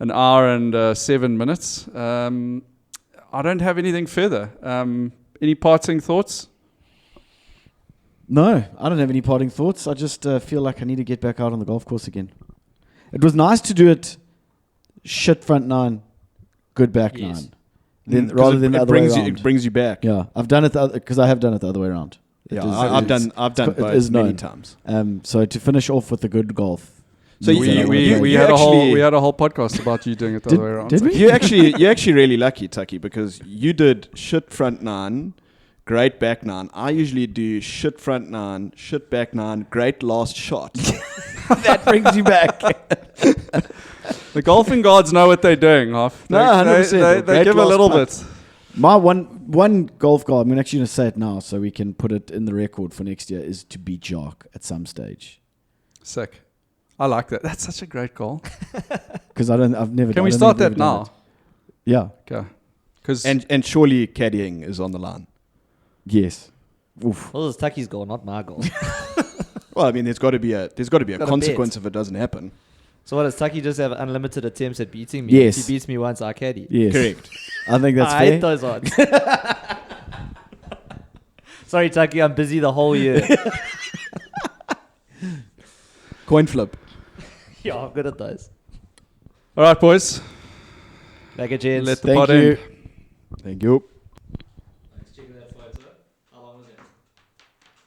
an hour and 7 minutes. I don't have anything further. Any parting thoughts? No, I don't have any parting thoughts. I just feel like I need to get back out on the golf course again. It was nice to do it shit front nine, good back nine. Rather than the other way around. It brings you back. Yeah, I've done it because I have done it the other way around. I've done both many times. So to finish off with the good golf. So we had a whole podcast about you doing it the other way around. Did we? You're actually really lucky, Tucky, because you did shit front nine, great back nine. I usually do shit front nine, shit back nine, great last shot. That brings you back. The golfing gods know what they're doing, Hoff. No, 100%. They give a little bit. My one golf goal, I'm actually going to say it now so we can put it in the record for next year, is to beat Jock at some stage. Sick. I like that. That's such a great goal. Because I've never. Can we start that now? Yeah. Okay. And surely caddying is on the line. Yes. Oof. Well, this is Tucky's goal, not my goal. Well, I mean, there's got to be a consequence if it doesn't happen. So what, does Tucky just have unlimited attempts at beating me? Yes. If he beats me once, I caddy. Yes. Correct. I think that's I fair. hate those odds. Sorry, Tucky, I'm busy the whole year. Coin flip. Yeah, I'm good at those. All right, boys. Like a chance. Let the pod end. Thank you. Let's check that photo. How long finals yet.